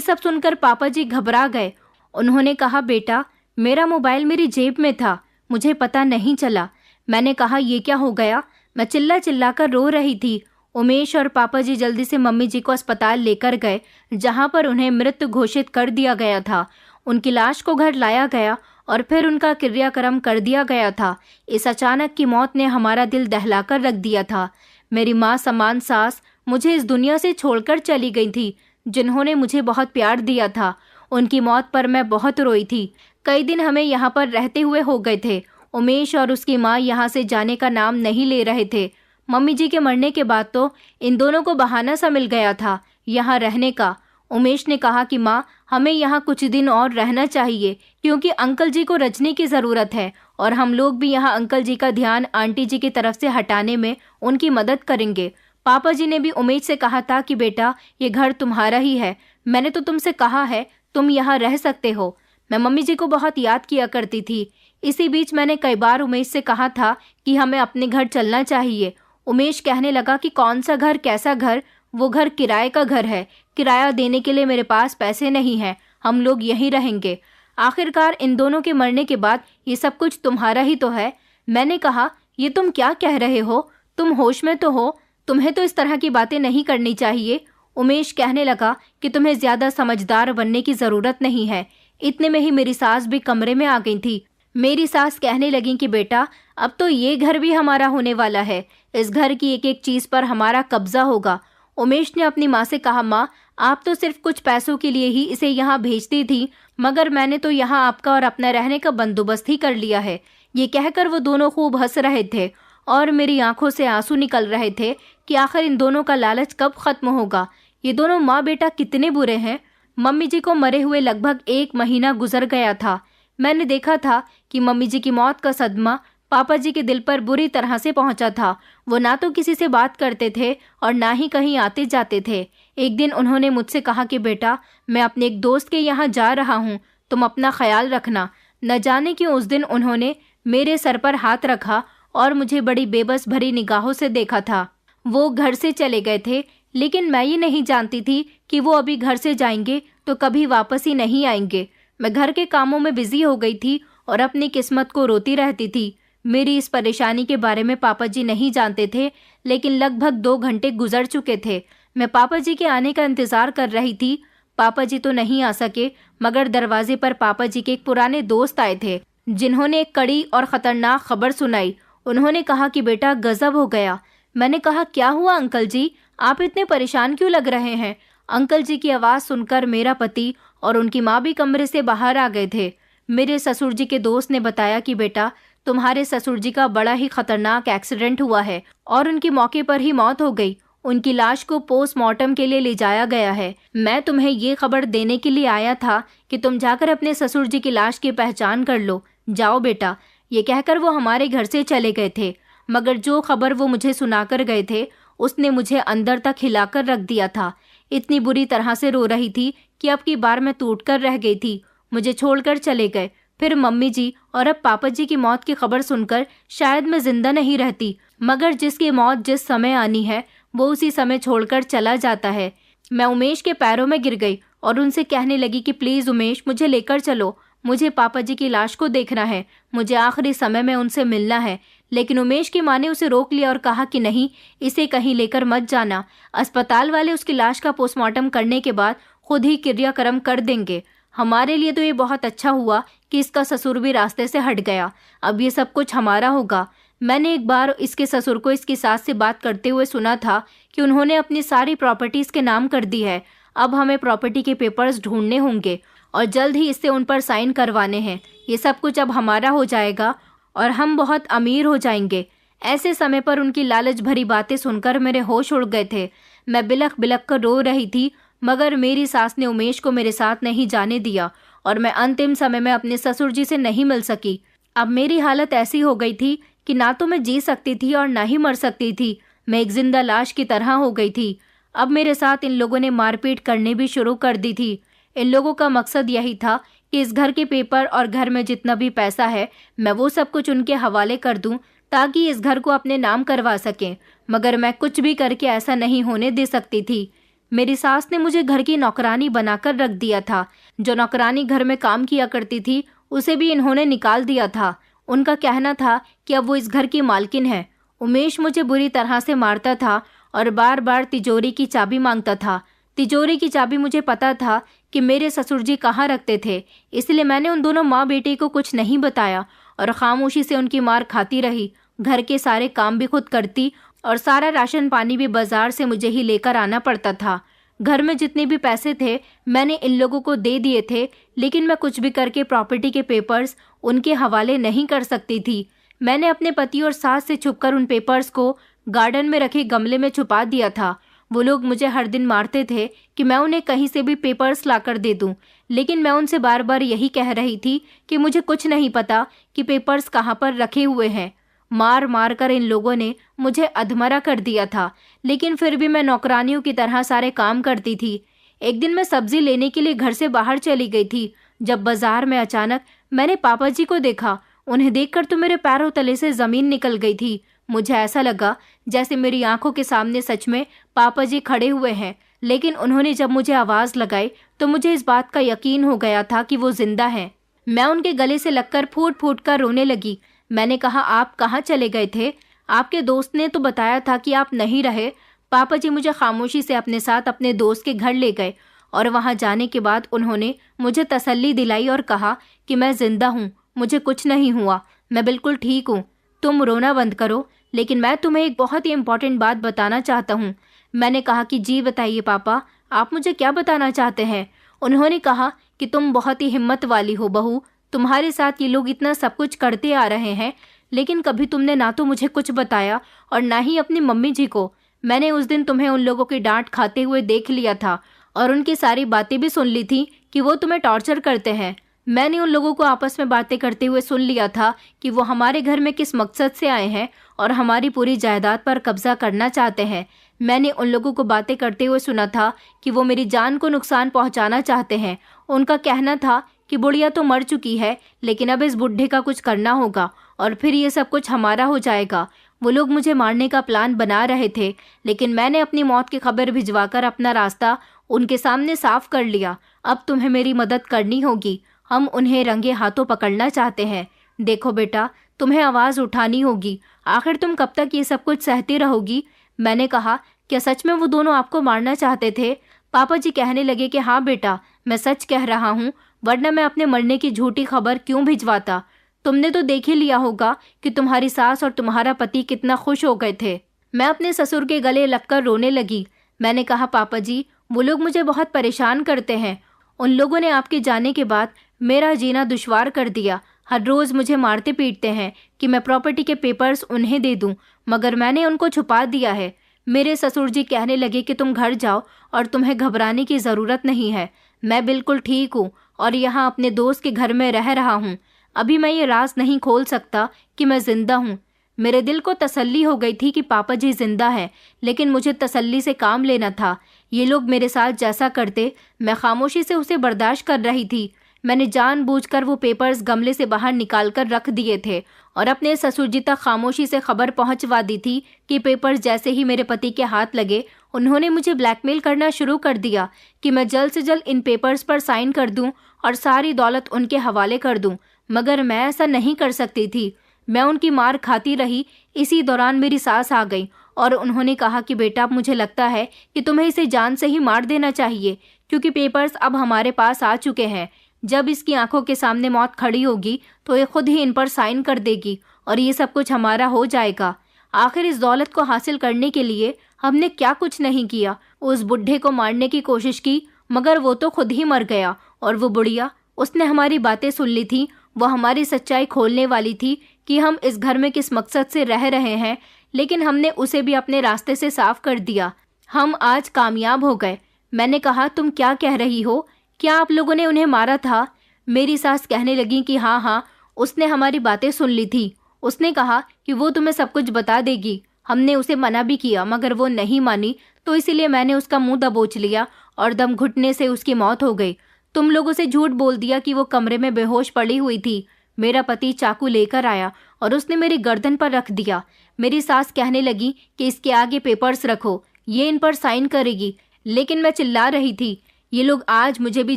सब सुनकर पापा जी घबरा गए। उन्होंने कहा, बेटा मेरा मोबाइल मेरी जेब में था, मुझे पता नहीं चला। मैंने कहा, ये क्या हो गया? मैं चिल्ला चिल्ला कर रो रही थी। उमेश और पापा जी जल्दी से मम्मी जी को अस्पताल लेकर गए, जहां पर उन्हें मृत घोषित कर दिया गया था। उनकी लाश को घर लाया गया और फिर उनका क्रियाक्रम कर दिया गया था। इस अचानक की मौत ने हमारा दिल दहलाकर रख दिया था। मेरी माँ समान सास मुझे इस दुनिया से छोड़कर चली गई थी, जिन्होंने मुझे बहुत प्यार दिया था। उनकी मौत पर मैं बहुत रोई थी। कई दिन हमें यहाँ पर रहते हुए हो गए थे। उमेश और उसकी माँ यहाँ से जाने का नाम नहीं ले रहे थे। मम्मी जी के मरने के बाद तो इन दोनों को बहाना सा मिल गया था यहाँ रहने का। उमेश ने कहा कि माँ, हमें यहाँ कुछ दिन और रहना चाहिए, क्योंकि अंकल जी को रजनी की ज़रूरत है और हम लोग भी यहाँ अंकल जी का ध्यान आंटी जी की तरफ से हटाने में उनकी मदद करेंगे। पापा जी ने भी उमेश से कहा था कि बेटा, ये घर तुम्हारा ही है, मैंने तो तुमसे कहा है तुम यहाँ रह सकते हो। मैं मम्मी जी को बहुत याद किया करती थी। इसी बीच मैंने कई बार उमेश से कहा था कि हमें अपने घर चलना चाहिए। उमेश कहने लगा कि कौन सा घर, कैसा घर? वो घर किराए का घर है, किराया देने के लिए मेरे पास पैसे नहीं हैं, हम लोग यहीं रहेंगे। आखिरकार इन दोनों के मरने के बाद ये सब कुछ तुम्हारा ही तो है। मैंने कहा, ये तुम क्या कह रहे हो? तुम होश में तो हो, तुम्हें तो इस तरह की बातें नहीं करनी चाहिए। उमेश कहने लगा कि तुम्हें ज्यादा समझदार बनने की जरूरत नहीं है। इतने में ही मेरी सास भी कमरे में आ गई थी। मेरी सास कहने लगी कि बेटा, अब तो ये घर भी हमारा होने वाला है, इस घर की एक एक चीज पर हमारा कब्जा होगा। उमेश ने अपनी माँ से कहा, माँ, आप तो सिर्फ कुछ पैसों के लिए ही इसे यहाँ भेजती थी, मगर मैंने तो यहाँ आपका और अपना रहने का बंदोबस्त ही कर लिया है। ये कहकर वो दोनों खूब हंस रहे थे और मेरी आंखों से आंसू निकल रहे थे कि आखिर इन दोनों का लालच कब खत्म होगा। ये दोनों माँ बेटा कितने बुरे हैं। मम्मी जी को मरे हुए लगभग 1 महीना गुजर गया था। मैंने देखा था कि मम्मी जी की मौत का सदमा पापा जी के दिल पर बुरी तरह से पहुंचा था। वो ना तो किसी से बात करते थे और ना ही कहीं आते जाते थे। एक दिन उन्होंने मुझसे कहा कि बेटा, मैं अपने एक दोस्त के यहाँ जा रहा हूँ, तुम अपना ख्याल रखना। न जाने क्यों उस दिन उन्होंने मेरे सर पर हाथ रखा और मुझे बड़ी बेबस भरी निगाहों से देखा था। वो घर से चले गए थे, लेकिन मैं ये नहीं जानती थी कि वो अभी घर से जाएंगे तो कभी वापस ही नहीं आएंगे। मैं घर के कामों में बिजी हो गई थी और अपनी किस्मत को रोती रहती थी। मेरी इस परेशानी के बारे में पापा जी नहीं जानते थे, लेकिन लगभग 2 घंटे गुजर चुके थे। मैं पापा जी के आने का इंतजार कर रही थी। पापा जी तो नहीं आ सके, मगर दरवाजे पर पापा जी के एक पुराने दोस्त आए थे, जिन्होंने एक कड़ी और ख़तरनाक खबर सुनाई। उन्होंने कहा कि बेटा, गजब हो गया। मैंने कहा, क्या हुआ अंकल जी, आप इतने परेशान क्यों लग रहे हैं? अंकल जी की आवाज़ सुनकर मेरा पति और उनकी माँ भी कमरे से बाहर आ गए थे। मेरे ससुर जी के दोस्त ने बताया कि बेटा, तुम्हारे ससुर जी का बड़ा ही खतरनाक एक्सीडेंट हुआ है और उनकी मौके पर ही मौत हो गई। उनकी लाश को पोस्टमार्टम के लिए ले जाया गया है। मैं तुम्हें ये खबर देने के लिए आया था कि तुम जाकर अपने ससुर जी की लाश की पहचान कर लो। जाओ बेटा। ये कहकर वो हमारे घर से चले गए थे, मगर जो खबर वो मुझे सुनाकर गए थे उसने मुझे अंदर तक हिलाकर रख दिया था। इतनी बुरी तरह से रो रही थी कि अब की बार मैं टूट कर रह गई थी। मुझे छोड़कर चले गए। फिर मम्मी जी और अब पापा जी की मौत की खबर सुनकर शायद मैं जिंदा नहीं रहती, मगर जिसकी मौत जिस समय आनी है वो उसी समय छोड़कर चला जाता है। मैं उमेश के पैरों में गिर गई और उनसे कहने लगी कि प्लीज़ उमेश, मुझे लेकर चलो, मुझे पापा जी की लाश को देखना है, मुझे आखिरी समय में उनसे मिलना है। लेकिन उमेश की माँ ने उसे रोक लिया और कहा कि नहीं, इसे कहीं लेकर मत जाना। अस्पताल वाले उसकी लाश का पोस्टमार्टम करने के बाद खुद ही क्रियाक्रम कर देंगे। हमारे लिए तो ये बहुत अच्छा हुआ कि इसका ससुर भी रास्ते से हट गया। अब ये सब कुछ हमारा होगा। मैंने एक बार इसके ससुर को इसकी सास से बात करते हुए सुना था कि उन्होंने अपनी सारी प्रॉपर्टीज के नाम कर दी है। अब हमें प्रॉपर्टी के पेपर्स ढूंढने होंगे और जल्द ही इससे उन पर साइन करवाने हैं। ये सब कुछ अब हमारा हो जाएगा और हम बहुत अमीर हो जाएंगे। ऐसे समय पर उनकी लालच भरी बातें सुनकर मेरे होश उड़ गए थे। मैं बिलख बिलख कर रो रही थी, मगर मेरी सास ने उमेश को मेरे साथ नहीं जाने दिया और मैं अंतिम समय में अपने ससुर जी से नहीं मिल सकी। अब मेरी हालत ऐसी हो गई थी कि ना तो मैं जी सकती थी और ना ही मर सकती थी। मैं एक जिंदा लाश की तरह हो गई थी। अब मेरे साथ इन लोगों ने मारपीट करने भी शुरू कर दी थी। इन लोगों का मकसद यही था कि इस घर के पेपर और घर में जितना भी पैसा है मैं वो सब कुछ उनके हवाले कर दूं ताकि इस घर को अपने नाम करवा सकें, मगर मैं कुछ भी करके ऐसा नहीं होने दे सकती थी। मेरी सास ने मुझे घर की नौकरानी बनाकर रख दिया था। जो नौकरानी घर में काम किया करती थी उसे भी इन्होंने निकाल दिया था। उनका कहना था कि अब वो इस घर की मालकिन है। उमेश मुझे बुरी तरह से मारता था और बार बार तिजोरी की चाबी मांगता था। तिजोरी की चाबी मुझे पता था कि मेरे ससुर जी कहाँ रखते थे, इसलिए मैंने उन दोनों माँ बेटे को कुछ नहीं बताया और खामोशी से उनकी मार खाती रही। घर के सारे काम भी खुद करती और सारा राशन पानी भी बाजार से मुझे ही लेकर आना पड़ता था। घर में जितने भी पैसे थे मैंने इन लोगों को दे दिए थे, लेकिन मैं कुछ भी करके प्रॉपर्टी के पेपर्स उनके हवाले नहीं कर सकती थी। मैंने अपने पति और सास से छुपकर उन पेपर्स को गार्डन में रखे गमले में छुपा दिया था। वो लोग मुझे हर दिन मारते थे कि मैं उन्हें कहीं से भी पेपर्स लाकर दे दूं, लेकिन मैं उनसे बार बार यही कह रही थी कि मुझे कुछ नहीं पता कि पेपर्स कहाँ पर रखे हुए हैं। मार मार कर इन लोगों ने मुझे अधमरा कर दिया था, लेकिन फिर भी मैं नौकरानियों की तरह सारे काम करती थी। एक दिन मैं सब्जी लेने के लिए घर से बाहर चली गई थी, जब बाजार में अचानक मैंने पापा जी को देखा। उन्हें देखकर तो मेरे पैरों तले से जमीन निकल गई थी। मुझे ऐसा लगा जैसे मेरी आंखों के सामने सच में पापा जी खड़े हुए हैं, लेकिन उन्होंने जब मुझे आवाज लगाई तो मुझे इस बात का यकीन हो गया था कि वो जिंदा हैं। मैं उनके गले से लगकर फूट फूट कर रोने लगी। मैंने कहा, आप कहाँ चले गए थे? आपके दोस्त ने तो बताया था कि आप नहीं रहे। पापा जी मुझे खामोशी से अपने साथ अपने दोस्त के घर ले गए और वहां जाने के बाद उन्होंने मुझे तसल्ली दिलाई और कहा कि मैं जिंदा हूँ, मुझे कुछ नहीं हुआ, मैं बिल्कुल ठीक हूँ। तुम रोना बंद करो, लेकिन मैं तुम्हें एक बहुत ही इम्पोर्टेंट बात बताना चाहता हूँ। मैंने कहा कि जी बताइए पापा, आप मुझे क्या बताना चाहते हैं? उन्होंने कहा कि तुम बहुत ही हिम्मत वाली हो बहू, तुम्हारे साथ ये लोग इतना सब कुछ करते आ रहे हैं, लेकिन कभी तुमने ना तो मुझे कुछ बताया और ना ही अपनी मम्मी जी को। मैंने उस दिन तुम्हें उन लोगों की डांट खाते हुए देख लिया था और उनकी सारी बातें भी सुन ली थी कि वो तुम्हें टॉर्चर करते हैं। मैंने उन लोगों को आपस में बातें करते हुए सुन लिया था कि वो हमारे घर में किस मकसद से आए हैं और हमारी पूरी जायदाद पर कब्जा करना चाहते हैं। मैंने उन लोगों को बातें करते हुए सुना था कि वो मेरी जान को नुकसान पहुंचाना चाहते हैं। उनका कहना था कि बुढ़िया तो मर चुकी है, लेकिन अब इस बुढ़े का कुछ करना होगा और फिर ये सब कुछ हमारा हो जाएगा। वो लोग मुझे मारने का प्लान बना रहे थे, लेकिन मैंने अपनी मौत की खबर भिजवाकर अपना रास्ता उनके सामने साफ कर लिया। अब तुम्हें मेरी मदद करनी होगी। हम उन्हें रंगे हाथों पकड़ना चाहते हैं। देखो बेटा, तुम्हें आवाज़ उठानी होगी। आखिर तुम कब तक ये सब कुछ सहती रहोगी? मैंने कहा, क्या सच में वो दोनों आपको मारना चाहते थे? पापा जी कहने लगे कि हाँ बेटा, मैं सच कह रहा हूँ, वरना मैं अपने मरने की झूठी खबर क्यों भिजवाता। तुमने तो देख ही लिया होगा कि तुम्हारी सास और तुम्हारा पति कितना खुश हो गए थे। मैं अपने ससुर के गले लगकर रोने लगी। मैंने कहा, पापा जी, वो लोग मुझे बहुत परेशान करते हैं। उन लोगों ने आपके जाने के बाद मेरा जीना दुश्वार कर दिया। हर रोज मुझे मारते पीटते हैं कि मैं प्रॉपर्टी के पेपर्स उन्हें दे दूं, मगर मैंने उनको छुपा दिया है। मेरे ससुर जी कहने लगे कि तुम घर जाओ और तुम्हें घबराने की ज़रूरत नहीं है। मैं बिल्कुल ठीक हूँ और यहाँ अपने दोस्त के घर में रह रहा हूँ। अभी मैं ये राज नहीं खोल सकता कि मैं जिंदा हूँ। मेरे दिल को तसल्ली हो गई थी कि पापा जी जिंदा हैं, लेकिन मुझे तसल्ली से काम लेना था। ये लोग मेरे साथ जैसा करते मैं खामोशी से उसे बर्दाश्त कर रही थी। मैंने जानबूझकर वो पेपर्स गमले से बाहर निकाल कर रख दिए थे और अपने ससुर जी तक खामोशी से खबर पहुंचवा दी थी कि पेपर्स जैसे ही मेरे पति के हाथ लगे, उन्होंने मुझे ब्लैकमेल करना शुरू कर दिया कि मैं जल्द से जल्द इन पेपर्स पर साइन कर दूं और सारी दौलत उनके हवाले कर दूं, मगर मैं ऐसा नहीं कर सकती थी। मैं उनकी मार खाती रही। इसी दौरान मेरी सास आ गई और उन्होंने कहा कि बेटा, मुझे लगता है कि तुम्हें इसे जान से ही मार देना चाहिए, क्योंकि पेपर्स अब हमारे पास आ चुके हैं। जब इसकी आंखों के सामने मौत खड़ी होगी तो ये खुद ही इन पर साइन कर देगी और ये सब कुछ हमारा हो जाएगा। आखिर इस दौलत को हासिल करने के लिए हमने क्या कुछ नहीं किया। उस बुढ़े को मारने की कोशिश की, मगर वो तो खुद ही मर गया। और वो बुढ़िया, उसने हमारी बातें सुन ली थी। वो हमारी सच्चाई खोलने वाली थी कि हम इस घर में किस मकसद से रह रहे हैं, लेकिन हमने उसे भी अपने रास्ते से साफ कर दिया। हम आज कामयाब हो गए। मैंने कहा, तुम क्या कह रही हो? क्या आप लोगों ने उन्हें मारा था? मेरी सास कहने लगी कि हाँ, उसने हमारी बातें सुन ली थी। उसने कहा कि वो तुम्हें सब कुछ बता देगी। हमने उसे मना भी किया मगर वो नहीं मानी, तो इसीलिए मैंने उसका मुंह दबोच लिया और दम घुटने से उसकी मौत हो गई। तुम लोगों से झूठ बोल दिया कि वो कमरे में बेहोश पड़ी हुई थी। मेरा पति चाकू लेकर आया और उसने मेरी गर्दन पर रख दिया। मेरी सास कहने लगी कि इसके आगे पेपर्स रखो, ये इन पर साइन करेगी, लेकिन मैं चिल्ला रही थी। ये लोग आज मुझे भी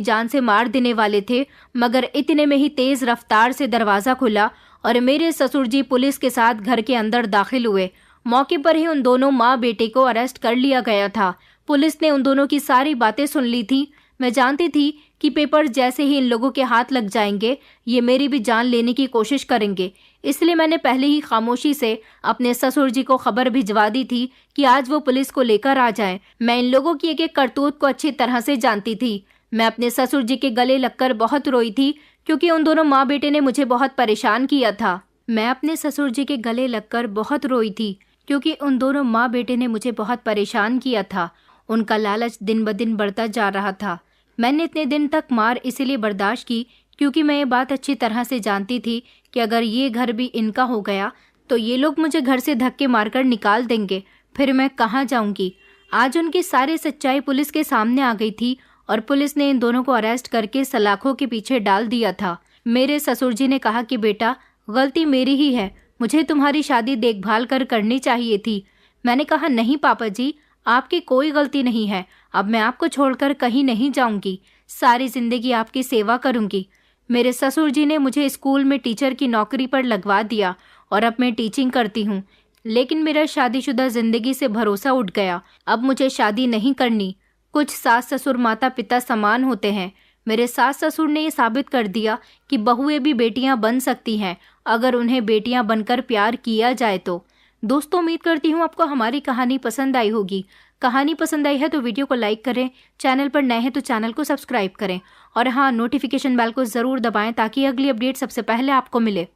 जान से मार देने वाले थे, मगर इतने में ही तेज रफ्तार से दरवाजा खुला और मेरे ससुर जी पुलिस के साथ घर के अंदर दाखिल हुए। मौके पर ही उन दोनों माँ बेटे को अरेस्ट कर लिया गया था। पुलिस ने उन दोनों की सारी बातें सुन ली थी। मैं जानती थी कि पेपर जैसे ही इन लोगों के हाथ लग जाएंगे, ये मेरी भी जान लेने की कोशिश करेंगे। इसलिए मैंने पहले ही खामोशी से अपने ससुर जी को खबर भिजवा दी थी कि आज वो पुलिस को लेकर आ जाएं। मैं इन लोगों की एक एक करतूत को अच्छी तरह से जानती थी। मैं अपने ससुर जी के गले लगकर बहुत रोई थी, क्योंकि उन दोनों माँ बेटे ने मुझे बहुत परेशान किया था। मैं अपने ससुर जी के गले लगकर बहुत रोई थी, क्योंकि उन दोनों माँ बेटे ने मुझे बहुत परेशान किया था। उनका लालच दिन ब दिन बढ़ता जा रहा था। मैंने इतने दिन तक मार इसीलिए बर्दाश्त की क्योंकि मैं ये बात अच्छी तरह से जानती थी कि अगर ये घर भी इनका हो गया तो ये लोग मुझे घर से धक्के मारकर निकाल देंगे। फिर मैं कहाँ जाऊंगी। आज उनकी सारी सच्चाई पुलिस के सामने आ गई थी और पुलिस ने इन दोनों को अरेस्ट करके सलाखों के पीछे डाल दिया था। मेरे ससुर जी ने कहा कि बेटा, गलती मेरी ही है, मुझे तुम्हारी शादी देखभाल कर करनी चाहिए थी। मैंने कहा नहीं पापा जी, आपकी कोई गलती नहीं है। अब मैं आपको छोड़कर कहीं नहीं जाऊंगी, सारी जिंदगी आपकी सेवा करूंगी। मेरे ससुर जी ने मुझे स्कूल में टीचर की नौकरी पर लगवा दिया और अब मैं टीचिंग करती हूँ। लेकिन मेरा शादीशुदा जिंदगी से भरोसा उठ गया। अब मुझे शादी नहीं करनी। कुछ सास ससुर माता पिता समान होते हैं। मेरे सास ससुर ने ये साबित कर दिया कि बहुएं भी बेटियां बन सकती हैं अगर उन्हें बेटियां बनकर प्यार किया जाए तो। दोस्तों, उम्मीद करती हूँ आपको हमारी कहानी पसंद आई होगी। कहानी पसंद आई है तो वीडियो को लाइक करें, चैनल पर नए हैं तो चैनल को सब्सक्राइब करें और हाँ, नोटिफिकेशन बेल को ज़रूर दबाएं ताकि अगली अपडेट सबसे पहले आपको मिले।